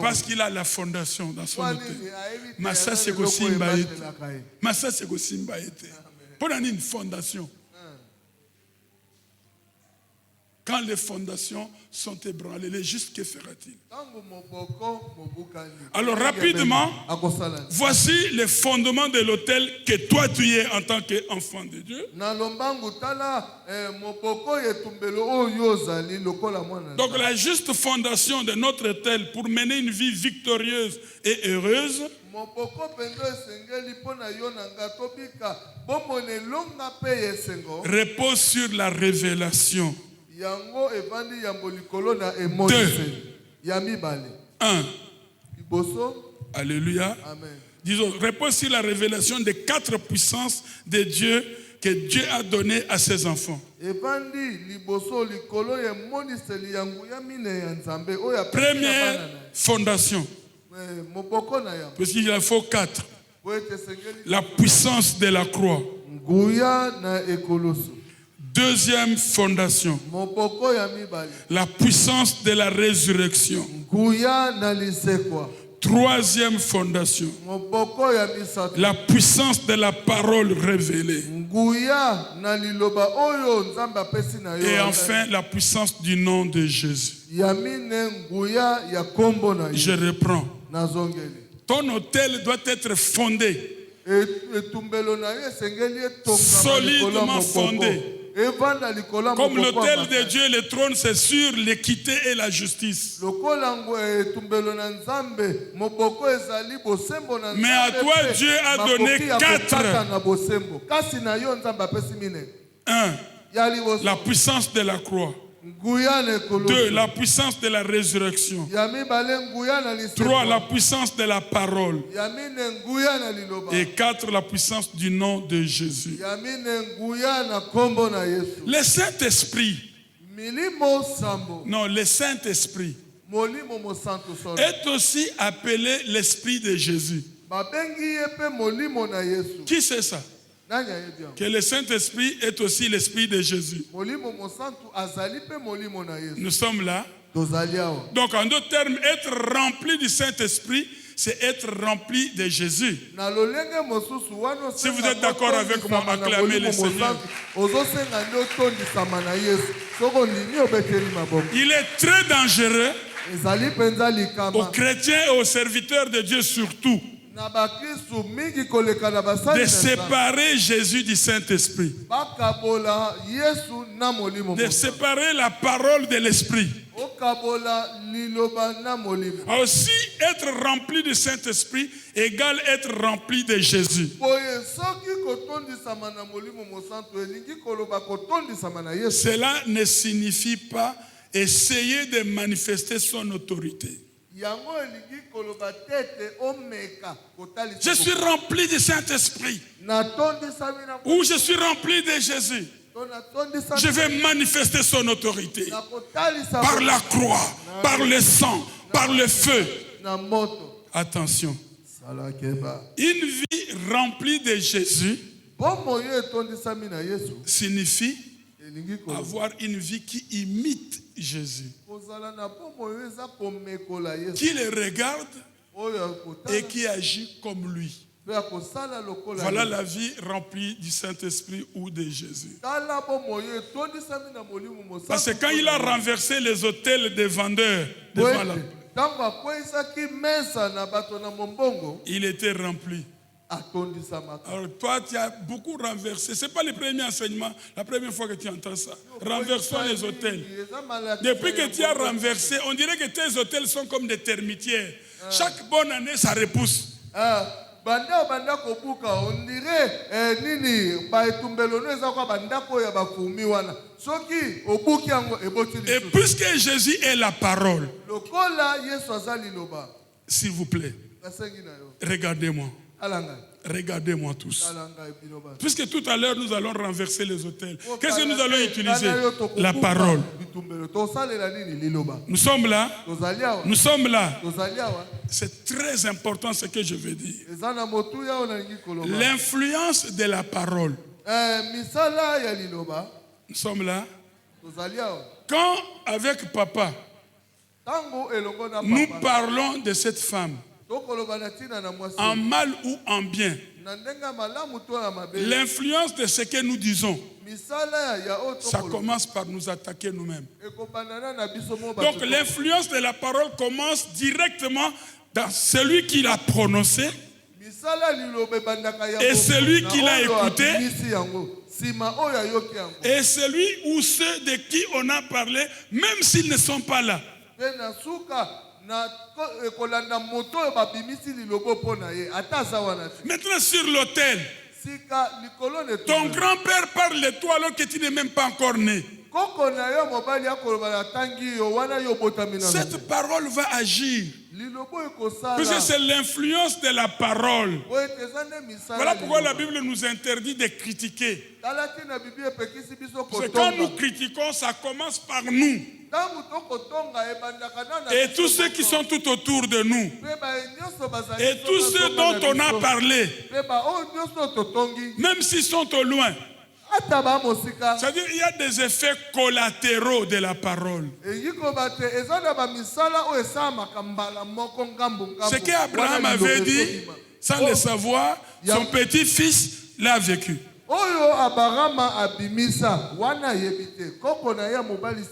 Parce qu'il a la fondation dans son hôtel. Massa Sekosimba ete. Massa Sekosimba ete. Pour une fondation. quand les fondations sont ébranlées, le juste que fera-t-il? Alors rapidement, voici les fondements de l'autel que toi tu es en tant qu'enfant de Dieu. Donc la juste fondation de notre autel pour mener une vie victorieuse et heureuse repose sur la révélation. 2. 1. Alléluia.
Amen.
Disons, repose sur la révélation des 4 puissances de Dieu que Dieu a données à ses enfants. Première fondation. Parce qu'il en faut 4. La puissance de la croix. Deuxième fondation. La puissance de la résurrection. Troisième fondation. La puissance de la parole révélée. Et enfin, la puissance du nom de Jésus. Je reprends. Ton autel doit être fondé. Solidement fondé. Comme l'autel de Dieu, le trône, c'est sur l'équité et la justice. Mais à toi, Dieu a donné 4. 1. La puissance de la croix. 2. La puissance de la résurrection. 3. La puissance de la parole. Et 4. La puissance du nom de Jésus. Le Saint-Esprit. Non, le Saint-Esprit est aussi appelé l'Esprit de Jésus. Qui sait ça? Que le Saint-Esprit est aussi l'Esprit de Jésus. Nous sommes là. Donc en d'autres termes, être rempli du Saint-Esprit, c'est être rempli de Jésus. Si vous êtes d'accord avec moi, acclamez le Seigneur. Il est très dangereux aux chrétiens et aux serviteurs de Dieu surtout de séparer Jésus du Saint-Esprit, de séparer la parole de l'Esprit. Aussi, être rempli du Saint-Esprit égale être rempli de Jésus. Cela ne signifie pas essayer de manifester son autorité. Je suis rempli du Saint-Esprit. Ou je suis rempli de Jésus. Je vais manifester son autorité. Par la croix, par le sang, par le feu. Attention. Une vie remplie de Jésus signifie avoir une vie qui imite Jésus, qui le regarde et qui agit comme lui. Voilà la vie remplie du Saint-Esprit ou de Jésus. Parce que quand il a renversé les autels des vendeurs devant la... il était rempli. Alors toi, tu as beaucoup renversé. Ce n'est pas le premier enseignement, la première fois que tu entends ça. Renversons les autels. Depuis que tu as renversé, on dirait que tes autels sont comme des termitières. Chaque bonne année, ça repousse. Et puisque Jésus est la parole, s'il vous plaît, regardez-moi. Regardez-moi tous. Puisque tout à l'heure nous allons renverser les autels, qu'est-ce que nous allons utiliser? La parole. Nous sommes là. Nous sommes là. C'est très important ce que je veux dire. L'influence de la parole. Nous sommes là. Quand avec papa, nous parlons de cette femme, en mal ou en bien, L'influence de ce que nous disons, ça commence par nous attaquer nous-mêmes. Donc l'influence de la parole commence directement dans celui qui l'a prononcé et celui qui l'a écouté et celui ou ceux de qui on a parlé, même s'ils ne sont pas là. Maintenant sur l'autel, ton grand-père parle de toi alors que tu n'es même pas encore né. Cette parole va agir. Puisque c'est l'influence de la parole. Voilà pourquoi la Bible nous interdit de critiquer. Parce que quand nous critiquons, ça commence par nous. Et tous ceux qui sont tout autour de nous. Et tous ceux dont on a parlé. Même s'ils sont au loin. C'est-à-dire qu'il y a des effets collatéraux de la parole. Ce qu'Abraham avait dit, sans le savoir, son petit-fils l'a vécu.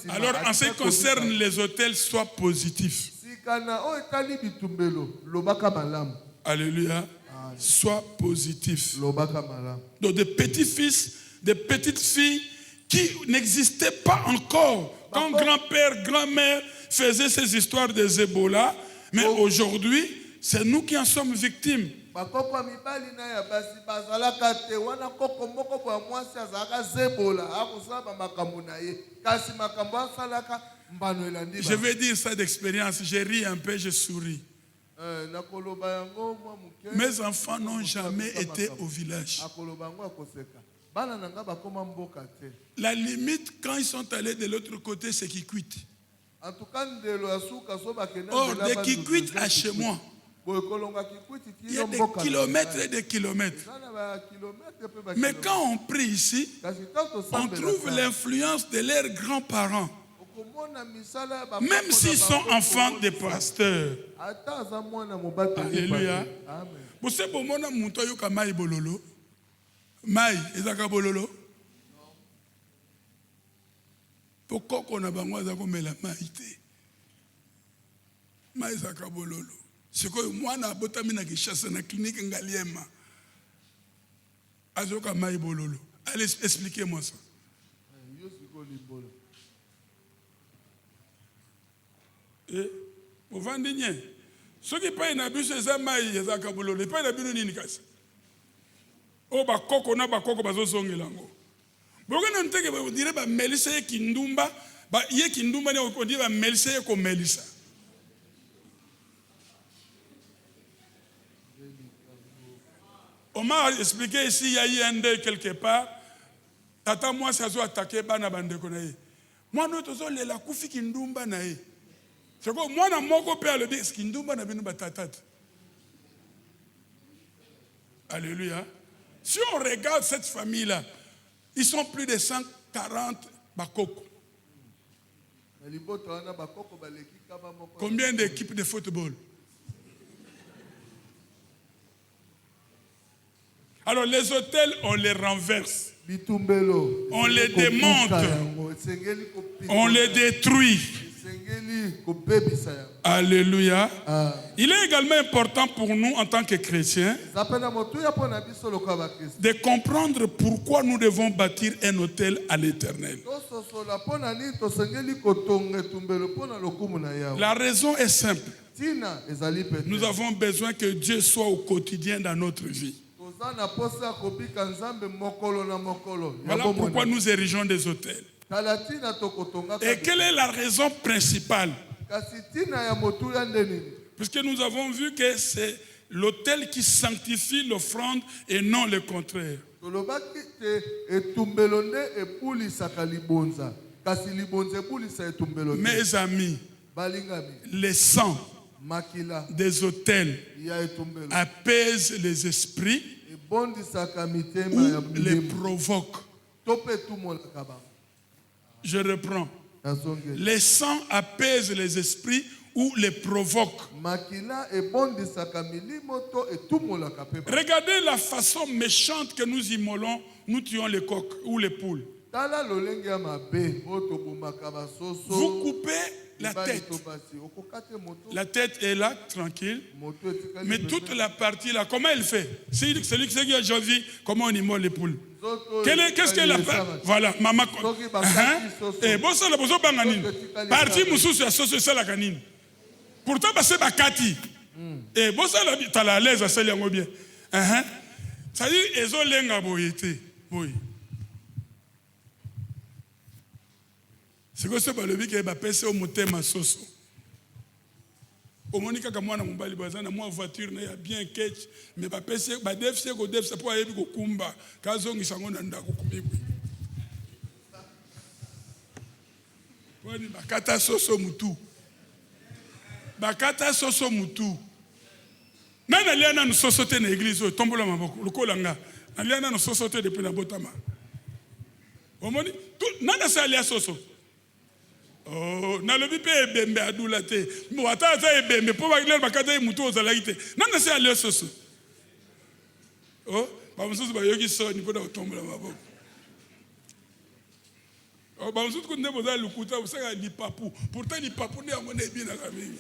Alors, en ce qui concerne les hôtels, sois positif. Alléluia. Sois positif. Donc, des petits-fils, des petites filles qui n'existaient pas encore. Quand grand-père, grand-mère faisaient ces histoires des Ebola, mais aujourd'hui, c'est nous qui en sommes victimes. Je vais dire ça d'expérience, je ris un peu, je souris. Mes enfants n'ont jamais été au village. La limite, quand ils sont allés de l'autre côté, c'est qu'ils quittent. Or, dès qu'ils quittent à chez moi, il y a des kilomètres et des kilomètres. Mais quand on prie ici, on trouve l'influence de leurs grands-parents. Même s'ils sont enfants des pasteurs. Alléluia. Vous savez, pour moi, je suis bololo. Maï, ezaka bololo. Pourquoi on a besoin de la maïté? Maï ezaka bololo. C'est que moi na botami na kishasa na clinique ngaliema. Azoka maï bololo. Allez, expliquez-moi ça. Et vous vendez rien. Ceux qui payent na bus ezaka maï ezaka bololo. Ils payent na bus nini kasi. Oh ba koko na ba koko bazo zongelango. Bogana nteke ba dire ba melisa ye kindumba, ba ye kindumba ne on dit ba melisa ye ko melisa. On m'a expliqué ici il y a eu un deuil quelque part. Tata moi ça zo attaquer bana bande ko na ye. Moi no tozo le la kufi kindumba na ye. C'est quoi moi na moko pe le dit kindumba na binu batatat. Alléluia. Si on regarde cette famille-là, ils sont plus de 140 bakoko. Combien d'équipes de football? Alors les hôtels, on les renverse. On les démonte. On les détruit. Alléluia. Il est également important pour nous en tant que chrétiens de comprendre pourquoi nous devons bâtir un hôtel à l'Éternel. La raison est simple. Nous avons besoin que Dieu soit au quotidien dans notre vie. Voilà pourquoi nous érigeons des hôtels. Et quelle est la raison principale? Puisque nous avons vu que c'est l'autel qui sanctifie l'offrande et non le contraire. Mes amis, le sang des autels apaise les esprits ou les provoque. Je reprends. Les sangs apaisent les esprits ou les provoquent. Regardez la façon méchante que nous immolons, nous tuons les coqs ou les poules. Vous coupez la tête. La tête est là, tranquille. Mais toute la partie là, comment elle fait? C'est celui qui a déjà vu comment on immole les poules. Qu'est-ce qu'elle a fait? Voilà, maman. Et bon, ça, la besoin de partie moussous à sauce ça la canine. Pourtant, c'est bakati. Et bon, ça, tu as la l'aise à celle bien. Ça dit, ils ont l'enga boyété. Oui. C'est que ce que le but est passé au motema soso. Au monika comme moi na mobali bazana moi voiture na ya bien catch mais ba pese ba defse ko defse pour aller ko kumba kazongi sango na ndako kumibwe. Wani bakata soso mutu. Bakata soso mutu. Nana liana no soso te na église tombola maboko lokolanga. Na liana no soso te depuis na botama. Omoni tout nana sa lia soso. Oh, na le bipe ebembe adula te. Mo ata za ebembe po ba ile bakata e mutu ozalaki te. Nana se ale soso. Oh, ba mususu ba yoki so ni poda otombola maboko. Oh, ba mususu kunde boza lukuta usaka ni papu. Pourtant ni papu ne amone ebina kamingi.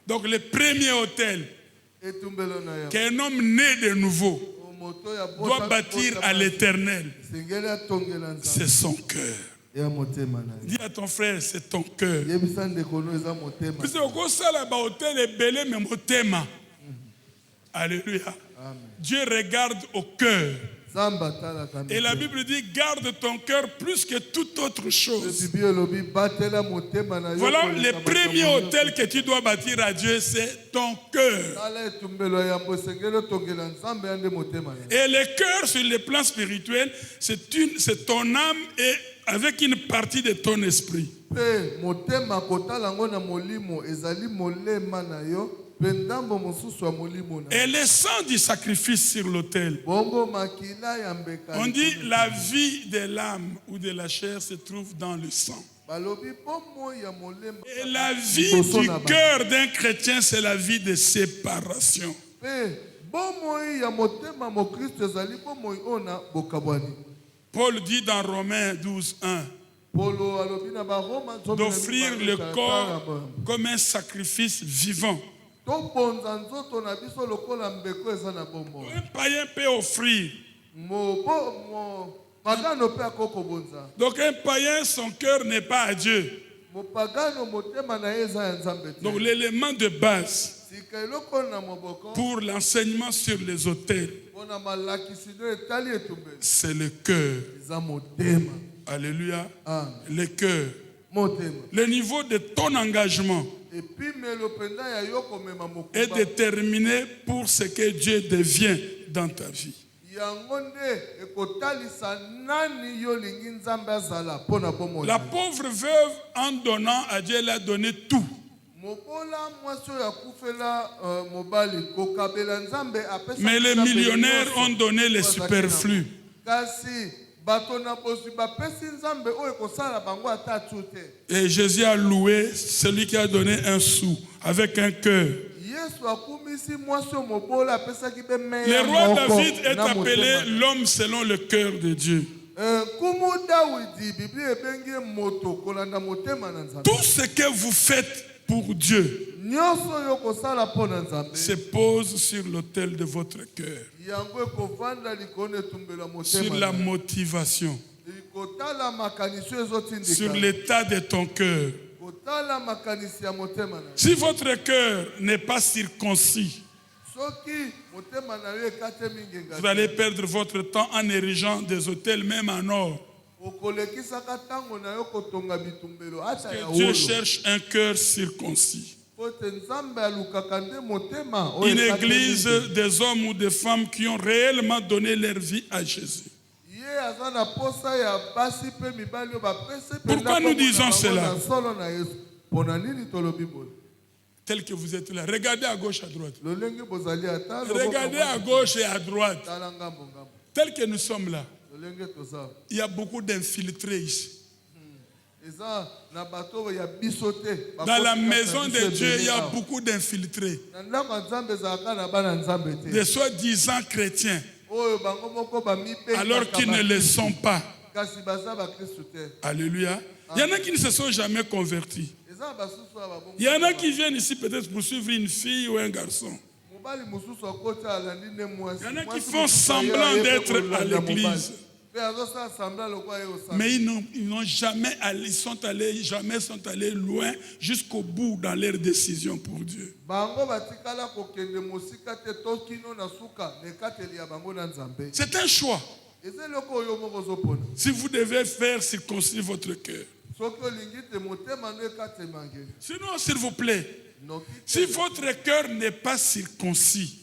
Donc le premier hôtel qu'un homme né de nouveau doit bâtir à l'éternel, c'est son cœur. Dis à ton frère, c'est ton cœur. Alléluia. Dieu regarde au cœur. Et la Bible dit, garde ton cœur plus que toute autre chose. Voilà le premier hôtel que tu dois bâtir à Dieu, c'est ton cœur. Et le cœur sur le plan spirituel, c'est ton âme et avec une partie de ton esprit. Et le sang du sacrifice sur l'autel. On dit la vie de l'âme ou de la chair se trouve dans le sang. Et la vie du cœur d'un chrétien, c'est la vie de séparation. Paul dit dans Romains 12:1 d'offrir le corps comme un sacrifice vivant. Un païen peut offrir. Donc un païen, son cœur n'est pas à Dieu. Donc l'élément de base pour l'enseignement sur les autels, c'est le cœur. Alléluia. Le cœur. Le niveau de ton engagement est déterminé pour ce que Dieu devient dans ta vie. La pauvre veuve, en donnant à Dieu, elle a donné tout. Mais les millionnaires ont donné le superflu. Et Jésus a loué celui qui a donné un sou avec un cœur. Le roi David est appelé l'homme selon le cœur de Dieu. Tout ce que vous faites pour Dieu se pose sur l'autel de votre cœur, sur la motivation, sur l'état de ton cœur. Si votre cœur n'est pas circoncis, vous allez perdre votre temps en érigeant des autels même en or. Parce que Dieu cherche un cœur circoncis. Une église des hommes ou des femmes qui ont réellement donné leur vie à Jésus. Pourquoi nous disons cela? Tel que vous êtes là, regardez à gauche, à droite. Regardez à gauche et à droite. Tel que nous sommes là, il y a beaucoup d'infiltrés ici. Dans la maison de Dieu, il y a beaucoup d'infiltrés. Des soi-disant chrétiens, alors qu'ils ne le sont pas. Alléluia. Il y en a qui ne se sont jamais convertis. Il y en a qui viennent ici peut-être pour suivre une fille ou un garçon. Il y en a qui font semblant d'être à l'église. Mais ils n'ont jamais jamais sont allés loin jusqu'au bout dans leur décision pour Dieu. C'est un choix. Si vous devez faire circoncire votre cœur. Sinon, s'il vous plaît, si votre cœur n'est pas circoncis,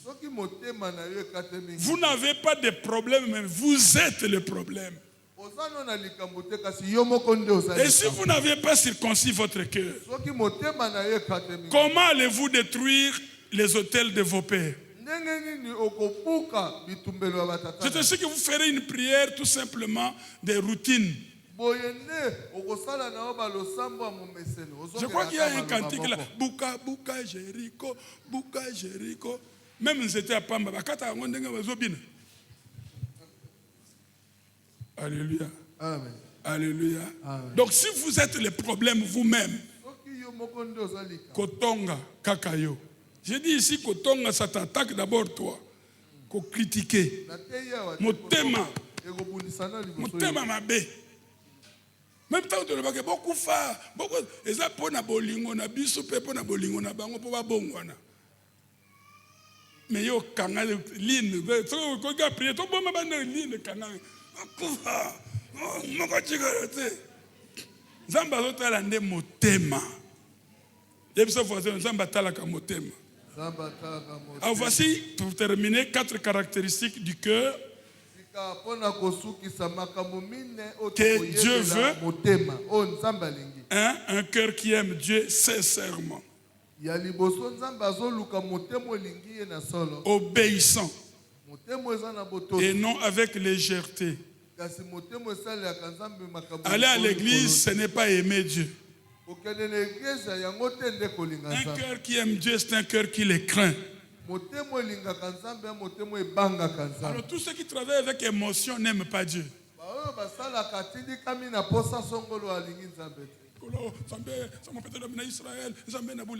vous n'avez pas de problème, mais vous êtes le problème. Et si vous n'avez pas circoncis votre cœur, comment allez-vous détruire les autels de vos pères? C'est ainsi que vous ferez une prière tout simplement de routine. Je crois qu'il y a un cantique là. Buka, buka, Jéricho, buka, Jéricho. Même si c'était à Pamba, alléluia.
Amen.
Alléluia.
Amen.
Donc si vous êtes le problème vous-même, Kotonga, Kakayo. J'ai dit ici Kotonga, ça t'attaque d'abord toi. Ko critiquer. Motema mabe. Même temps que le beaucoup fa, beaucoup eza pona bolingo na biso pe pona bolingo na bango po ba bongwana. Mais yo kanga line, ko ga prier to boma ba na line kanga. Kufa. Moko chigarete. Zamba zotala nde motema. Yebisa voisin zamba tala ka motema. Alors voici pour terminer 4 caractéristiques du cœur que Dieu veut. Un cœur qui aime Dieu sincèrement. Obéissant. Et non avec légèreté. Aller à l'église, ce n'est pas aimer Dieu. Un cœur qui aime Dieu, c'est un cœur qui le craint. Alors tous ceux qui travaillent avec émotion n'aiment pas Dieu.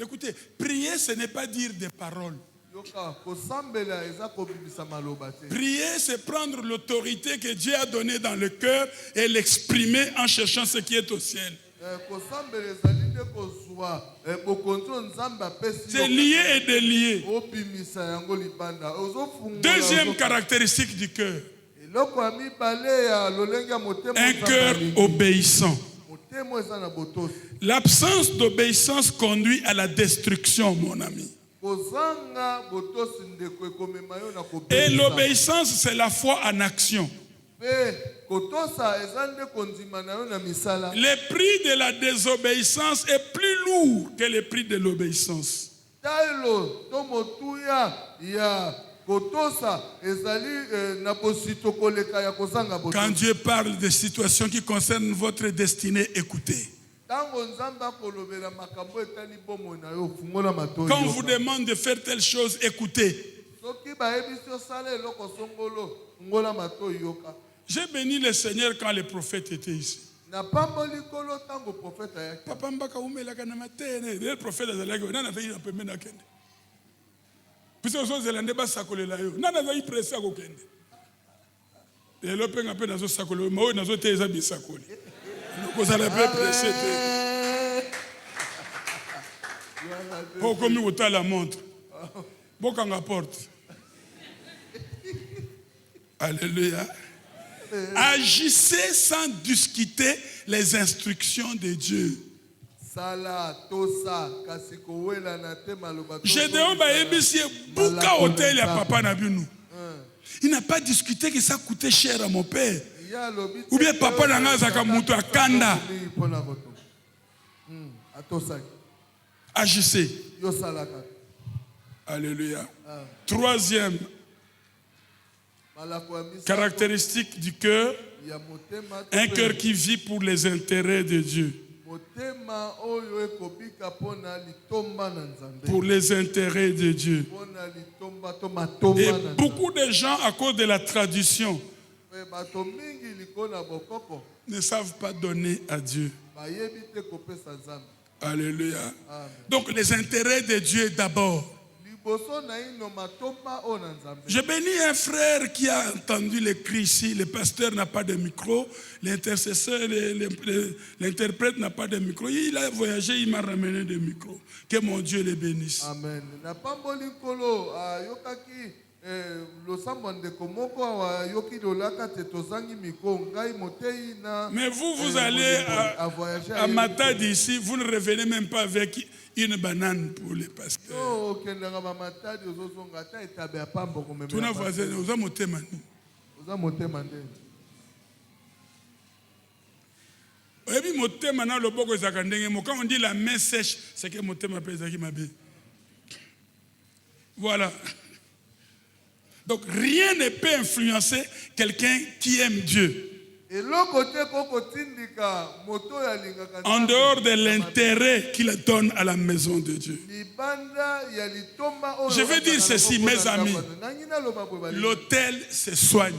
Écoutez, prier ce n'est pas dire des paroles. Prier c'est prendre l'autorité que Dieu a donnée dans le cœur et l'exprimer en cherchant ce qui est au ciel. C'est lié et délié. Deuxième caractéristique du cœur. Un cœur obéissant. L'absence d'obéissance conduit à la destruction, mon ami. Et l'obéissance, c'est la foi en action. Le prix de la désobéissance est plus lourd que le prix de l'obéissance. Quand Dieu parle de situations qui concernent votre destinée, écoutez. Quand on vous demande de faire telle chose, écoutez. J'ai béni le Seigneur quand le prophète était ici. Papa mbaka umela kana matene, le prophète azalaki nana zayi na pembeni akende. Puisque zo zelande ba sakolela yo, nana zayi presse akokende. Et le penga pe nazo sakolela, mo nazo teza bi sakoli. Ko sala pe presse te. Oh comme vous ta la montre. Bokanga porte. Alléluia. Agissez sans discuter les instructions de Dieu. Gédéon Baébisi Bouka hôtel à papa Nabinou. Il n'a pas discuté que ça coûtait cher à mon père. Ou bien papa n'a pas moutou à Kanda. Agissez. Alléluia. Troisième Caractéristique du cœur, un cœur qui vit pour les intérêts de Dieu. Pour les intérêts de Dieu. Et beaucoup de gens, à cause de la tradition, ne savent pas donner à Dieu. Alléluia. Donc les intérêts de Dieu d'abord. Je bénis un frère qui a entendu les cris ici. Le pasteur n'a pas de micro. L'intercesseur, l'interprète n'a pas de micro. Il a voyagé, il m'a ramené des micros. Que mon Dieu les bénisse. Amen. Mais vous allez à Matadi ici, vous ne revenez même pas avec une banane pour les pasteurs. Tu n'as voisin, vous avez monté maintenant. Quand on dit la main sèche, c'est que mon thème appelle ça qui m'a bien. Voilà. Donc rien ne peut influencer quelqu'un qui aime Dieu. En dehors de l'intérêt qu'il donne à la maison de Dieu. Je vais dire ceci, mes amis. L'autel se soigne.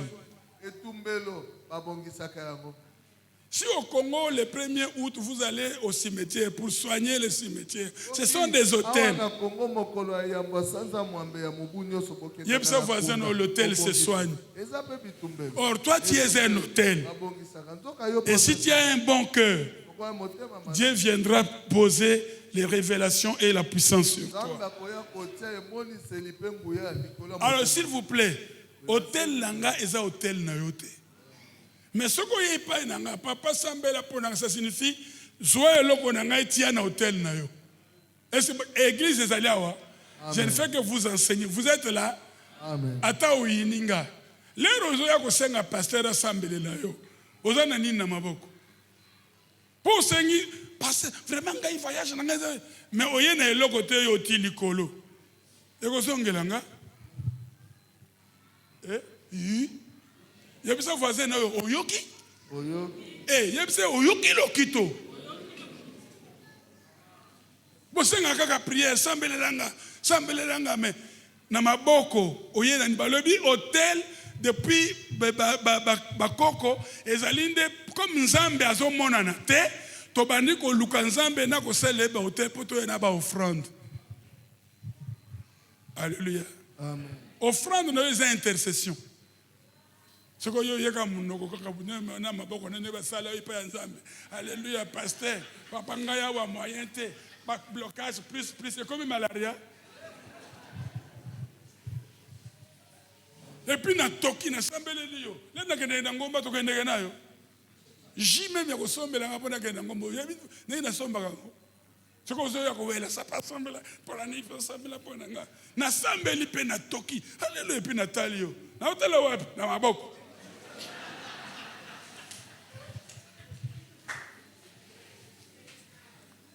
Si au Congo, le 1er août, vous allez au cimetière pour soigner le cimetière, ce sont des hôtels. L'hôtel se soigne. Or, toi, tu es un hôtel. Et si tu as un bon cœur, Dieu viendra poser les révélations et la puissance sur toi. Alors, s'il vous plaît, hôtel Langa est un hôtel Nayote. Mais ce qu'on y pas nanga papa sambela ponanga, ça signifie zoé loko nanga etia na hôtel na yo. Église des aliawa. Je ne fais que vous enseigner. Vous êtes là. Amen. Ata uyininga. Lero zo ya ko senga pasteur asambele na yo. Ozana nini na maboko. Pour sengi parce vraiment ngai voyage nanga mais oye na eloko te yo tilikolo. Eko songelanga. Yebisa voisin na oyoki. Yebisa oyoki lokito. Bosenga kaka prière sambelelanga mais na maboko oye na balobi hôtel depuis bakoko ezalinde comme nzambe azomonana te to bandi ko luka nzambe na ko célébrer hôtel poto na ba offrande. Alléluia. Amen. Offrande na les intercessions. Alléluia, pasteur. Papa ngaya wa moyen te. Blocage plus, c'est comme malaria. Et puis na toki na sambele liyo. Lenda kende na ngomba to kende na yo. Jime me ko sombela ngapona kende ngomba. Ne na somba kango. Soko zo ya ko wela sa pa sombela pour ni fa sambela pona nga. Na sambeli pe na toki. Alléluia pe na talio. Na hotela wapi na maboko.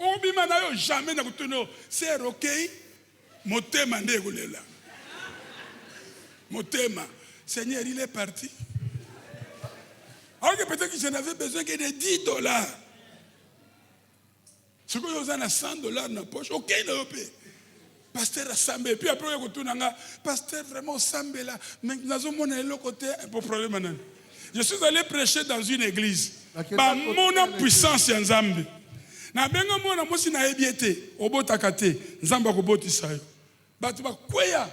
Obima na yo jamais na kutono c'est OK motema nde kolela motema Seigneur il est parti alors que peut-être que je n'avais besoin que de $10 ce que vous avez $100 na poche OK na opé pasteur assemblé puis après yo kutunanga pasteur vraiment assemblé là mais nazo mona le côté pour problème nan je suis allé prêcher dans une église ba mon puissance ya nzambe. Na benga mona mosi na ebiete obotaka te nzamba ko botisa yo batu ba kweya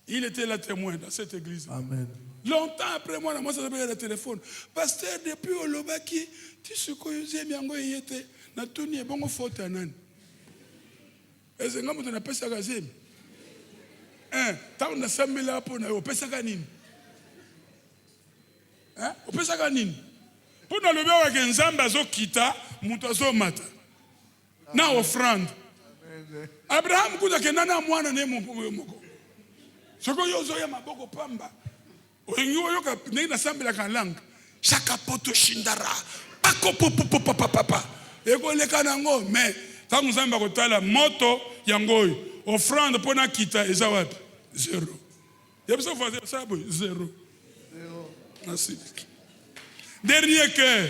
il était là témoin dans cette église. Amen. Longtemps après moi na mosi a le téléphone pasteur depuis olobaki ti suko yoze miango yete na tuni e bongo faute nani ezenga mutu na pesa kazemi ta na sambela hapo na yo pesa kanini opesa kanini pona lobe wa ke nzamba zo kita mutu azo mata na offrande. Abraham kuja kenana mwana ne moko. Soko yozo ya maboko pamba. Oyengiwo yoka na sambela kalanga. Chaka poto shindara. Pako papa. Eko leka nango mais tangu nzamba kotala moto yangoyo. Offrande pona kita eza wapi? 0. Yebisa faze sabo 0. Merci. Dernier cœur,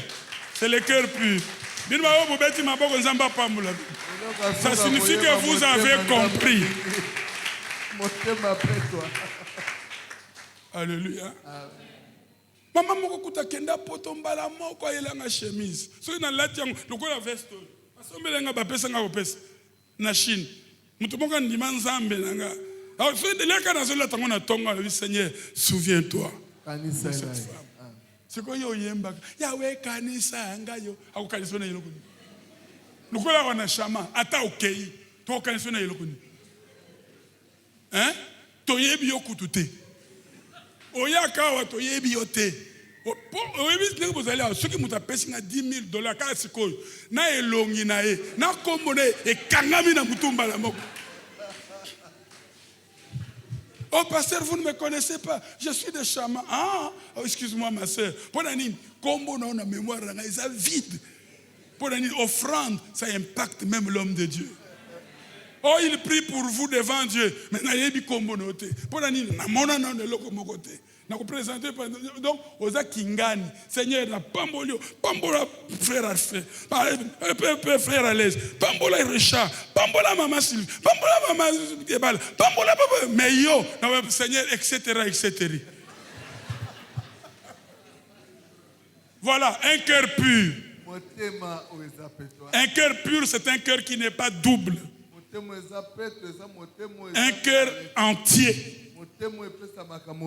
c'est le cœur pur. Ça signifie que vous avez compris. Alléluia. Maman moko kuta kenda poto mbala moko ayelanga chemise. So ina lati yango lokola veste. Asombelenga bapesa nga opesa na Chine. Mutu moko ndima nzambe nanga. Alors so ndeleka na zola tango na tonga le Seigneur, souviens-toi. Kanisa la. Siko yo yemba. Yawe kanisa ngayo. Akukanisa na yeloko. Lokola wana shama ata okei. To kanisa na yeloko. Hein? Toyebi yo kutute. Oyaka wa toyebi yo te. Oyebi ndenge bozali awa soki mutu apesi nga $10,000 kaka sikoyo na elongi na ye na kombo na ye ekangami na mutu mbala moko. Oh pasteur, vous ne me connaissez pas, je suis de Chama. Ah, oh, excuse-moi ma soeur. Pour la nini, kombo na ona mémoire na isa vide. Pour la nini, offrande, ça impacte même l'homme de Dieu. Oh, il prie pour vous devant Dieu. Mais na yebi kombo note. Pour la nini, na mona na ne loko mokote. Na ko présenter donc oza kingani. Seigneur na pambolio, pambola frère à frère. Frère à l'aise. Pambola Richard, pambola maman Sylvie, pambola maman Kebal, pambola papa mais yo, Seigneur etc. Voilà, un cœur pur. Un cœur pur, c'est un cœur qui n'est pas double. Un cœur entier.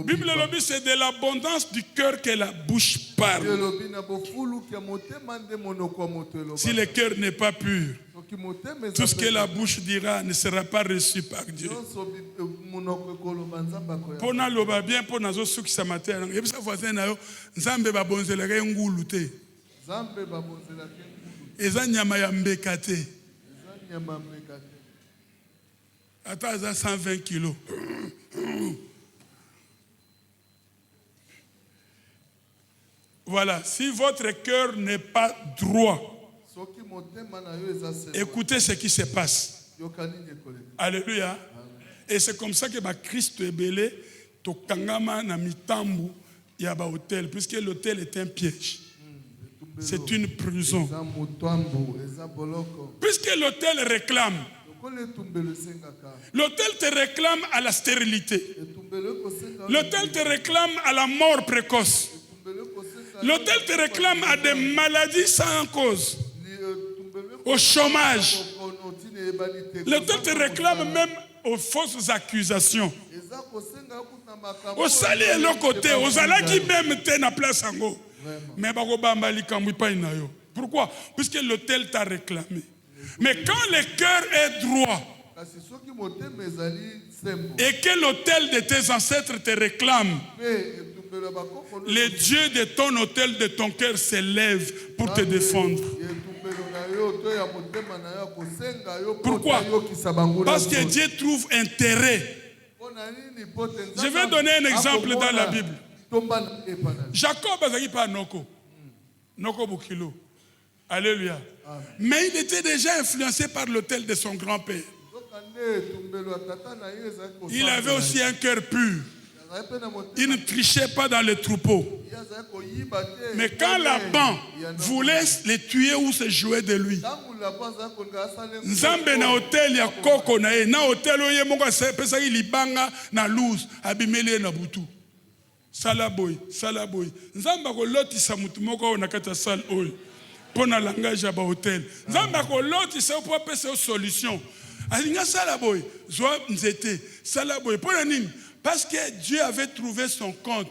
Bible lobby, c'est de l'abondance du cœur que la bouche parle. Si le cœur n'est pas pur, tout ce que la bouche dira ne sera pas reçu par Dieu. Pona loba bien pona zo suki sa matin. Et puis ça voisin na yo, nzambe ba bonzela ka ngulu te. Nzambe ba bonzela ke. Eza nyama ya mbeka te. Eza nyama mbeka te. Ata za 120 kilos. Voilà, si votre cœur n'est pas droit, écoutez ce qui se passe. Alléluia. Et c'est comme ça que Christ est belé, to kangama na mitambu ya ba hôtel, puisque l'hôtel est un piège. C'est une prison. Puisque l'hôtel réclame, l'hôtel te réclame à la stérilité. L'hôtel te réclame à la mort précoce. L'hôtel te réclame à des maladies sans cause, au chômage. L'hôtel te réclame même aux fausses accusations. Au sali et le côté, aux alaki même te na place ango. Mais pourquoi? Puisque l'hôtel t'a réclamé. Mais quand le cœur est droit et que l'autel de tes ancêtres te réclame, les dieux de ton autel, de ton cœur s'élèvent pour te défendre. Pourquoi? Parce que Dieu trouve intérêt. Je vais donner un exemple dans la Bible. Jacob a dit pas Noko. Noko Bukilo. Alléluia. Mais il était déjà influencé par l'autel de son grand-père. Il avait aussi un cœur pur. Il ne trichait pas dans les troupeaux. Mais quand Laban voulait les tuer ou se jouer de lui, Nzambe na hotel ya koko na e na hotel oye mongo pesa libanga na luz abimeli na butu. Salaboy. Nzamba ko lotisa mutu moko na kata sal oil. Pour na langage ya ba hotel. Nzamba ko lotisa pour pesa solution. Alinga salaboy, zwa nzete, salaboy pour na nini? Parce que Dieu avait trouvé son compte.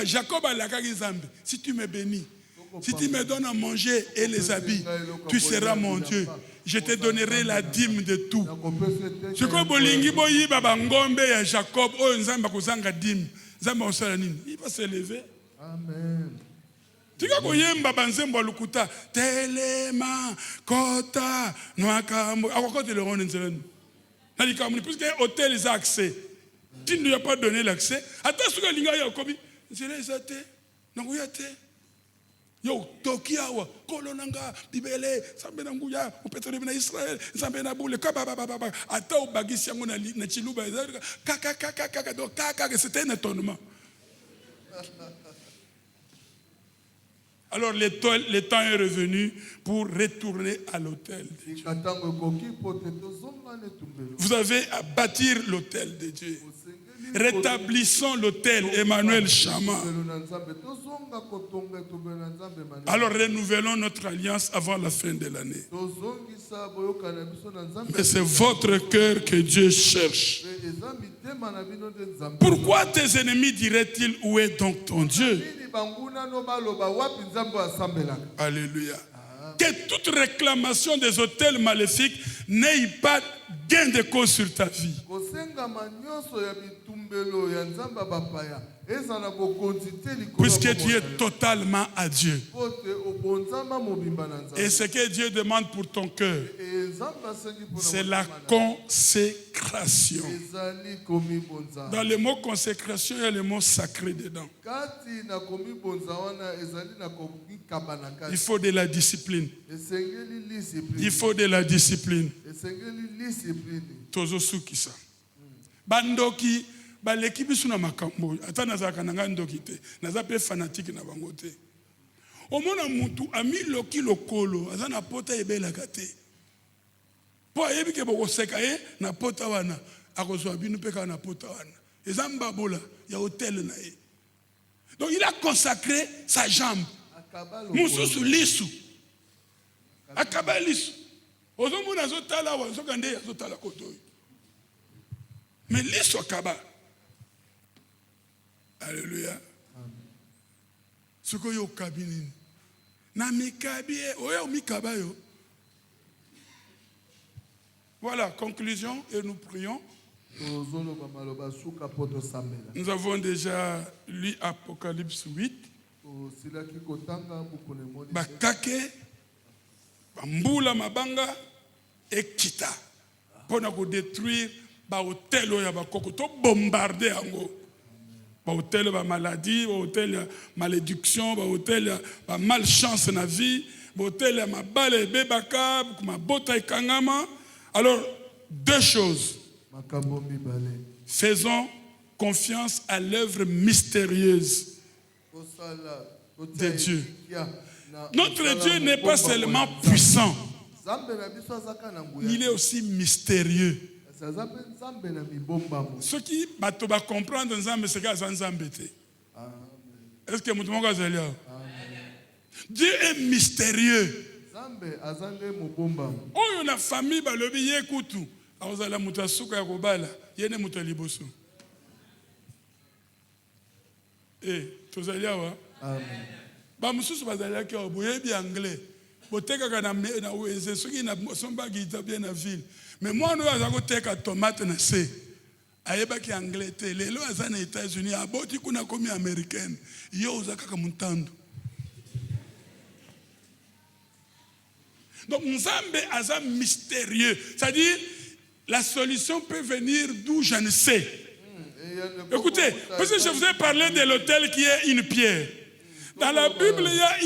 Jacob a la Nzambe. Si tu me bénis, si tu me donnes à manger et les habits, tu seras mon Dieu. Je te donnerai la dîme de tout. Ce que bolingi boyi baba ngombe ya Jacob, oh Nzamba kozanga dîme, Nzamba osala nini? Il va se lever. Amen. Tika koyemba banzembo lukuta, telema kota noakambo. Akokote le ron nzelani. Puisque l'hôtel les a accès, tu ne lui as pas donné l'accès. Attends, ce que l'ingénieur a commis, c'est les athées. Non, oui, athées. Yo, Tokiawa, Kolonanga, Bibele, Sambenanguya, ou peut-être Israël, Sambenaboule, Kabababa, Attends, au Bagisiango, Nachilouba, Kaka, donc Kaka, c'était un étonnement. Alors le temps est revenu pour retourner à l'autel de Dieu. Vous avez à bâtir l'autel de Dieu. Rétablissons l'autel Emmanuel Chama. Alors renouvelons notre alliance avant la fin de l'année. Mais c'est votre cœur que Dieu cherche. Pourquoi tes ennemis diraient-ils, où est donc ton Dieu? Alléluia. Que toute réclamation des autels maléfiques n'ait pas gain de cause sur ta vie. Puisque tu es totalement à Dieu. Et ce que Dieu demande pour ton cœur, c'est la consécration. Dans le mot consécration, il y a le mot sacré dedans. Il faut de la discipline. Il faut de la discipline. Tozo sukisa. Bandoki, baleki bisu na makambo. Ata nazaka nanga ndoki te. Naza pe fanatique na bango te. Omona mutu ami loki lokolo, aza na pota ebela kate. Po yebi ke boko seka na pota wana, akozwa binu peka na pota wana. Ezamba bola ya hôtel na ye. Donc il a consacré sa jambe. Mususu lisu. Akaba lisu. Ozomona azotala wa zokande azotala kotoyo. Mais lisu akaba. Alléluia. Suko yo kabini. Na mikabi oyo mikaba yo. Voilà, conclusion et nous prions. Nous avons déjà lu Apocalypse 8. Bakake, bambula mabanga, ekita. Pour nous détruire, ba hôtel ya bakoko to bombarder ango. Ba hôtel ba maladie, ba hôtel malédiction, ba hôtel ba malchance na vie, ba hôtel ma bale bebaka, ma bota ekangama. Alors, deux choses. Faisons confiance à l'œuvre mystérieuse de Dieu. Notre Dieu n'est pas seulement puissant, il est aussi mystérieux. Ce qui va comprendre c'est que est-ce que vous Dieu est mystérieux. Oh, la famille balobi yekutu. Azala mutasuka yakobala, yene mutaliboso. Tozali awa. Amen. Ba mususu bazali ki oboyebi anglais. Boteka kana na weze soki na somba gita bien na ville. Mais moi nous azako teka tomate na se. Ayeba ki anglais te. Lelo azana États-Unis aboti kuna komi américaine. Yo uzaka kamuntando. Donc Nzambe azam mystérieux. C'est-à-dire la solution peut venir d'où je ne sais. Écoutez, parce que je vous ai parlé de l'autel qui est une pierre. Dans la Bible, il y a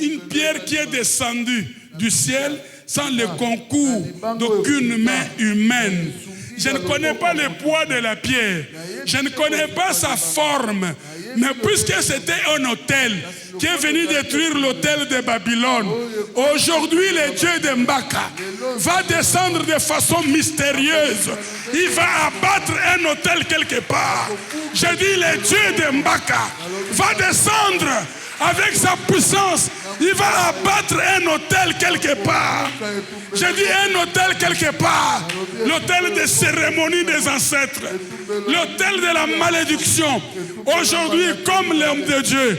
une pierre qui est descendue du ciel sans le concours d'aucune main humaine. Je ne connais pas le poids de la pierre. Je ne connais pas sa forme. Mais puisque c'était un autel qui est venu détruire l'autel de Babylone, aujourd'hui le Dieu de Mbaka va descendre de façon mystérieuse. Il va abattre un autel quelque part. Je dis le Dieu de Mbaka va descendre avec sa puissance. Il va abattre un autel quelque part. Je dis un autel quelque part. L'autel des cérémonies des ancêtres. L'autel de la malédiction. Aujourd'hui, comme l'homme de Dieu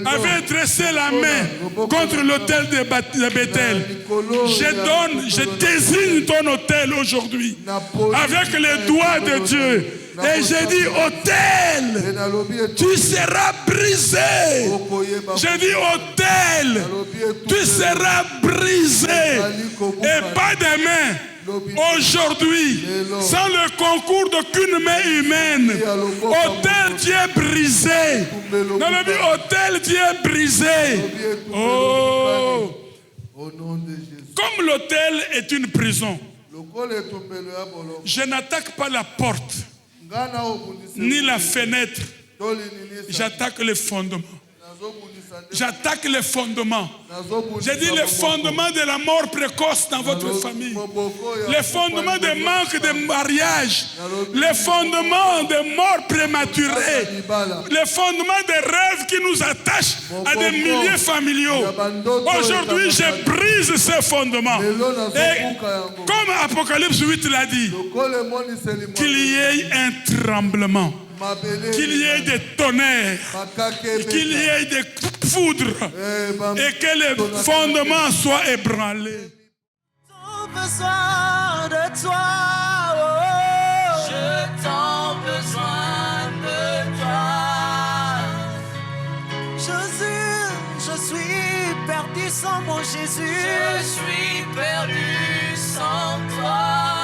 avait dressé la main contre l'autel de Bethel, je désigne ton autel aujourd'hui avec les doigts de Dieu. Et j'ai dit, autel, tu seras brisé. J'ai dit, autel, tu seras brisé. Et pas de main. Aujourd'hui, sans le concours d'aucune main humaine, autel, tu es brisé. Dans le but, autel, tu es brisé. Oh. Comme l'autel est une prison, je n'attaque pas la porte, ni la fenêtre, J'attaque les fondements. J'attaque les fondements. J'ai dit les fondements de la mort précoce dans votre famille. Les fondements de manque de mariage. Les fondements de mort prématurée. Les fondements des rêves qui nous attachent à des milliers familiaux. Aujourd'hui, je brise ces fondements. Et comme Apocalypse 8 l'a dit, qu'il y ait un tremblement. Qu'il y ait des tonnerres, qu'il y ait des foudres et que les fondements soient ébranlés.
J'ai besoin de toi, oh. Je t'en besoin de toi. Jésus, je suis perdu sans mon Jésus. Je suis perdu sans toi.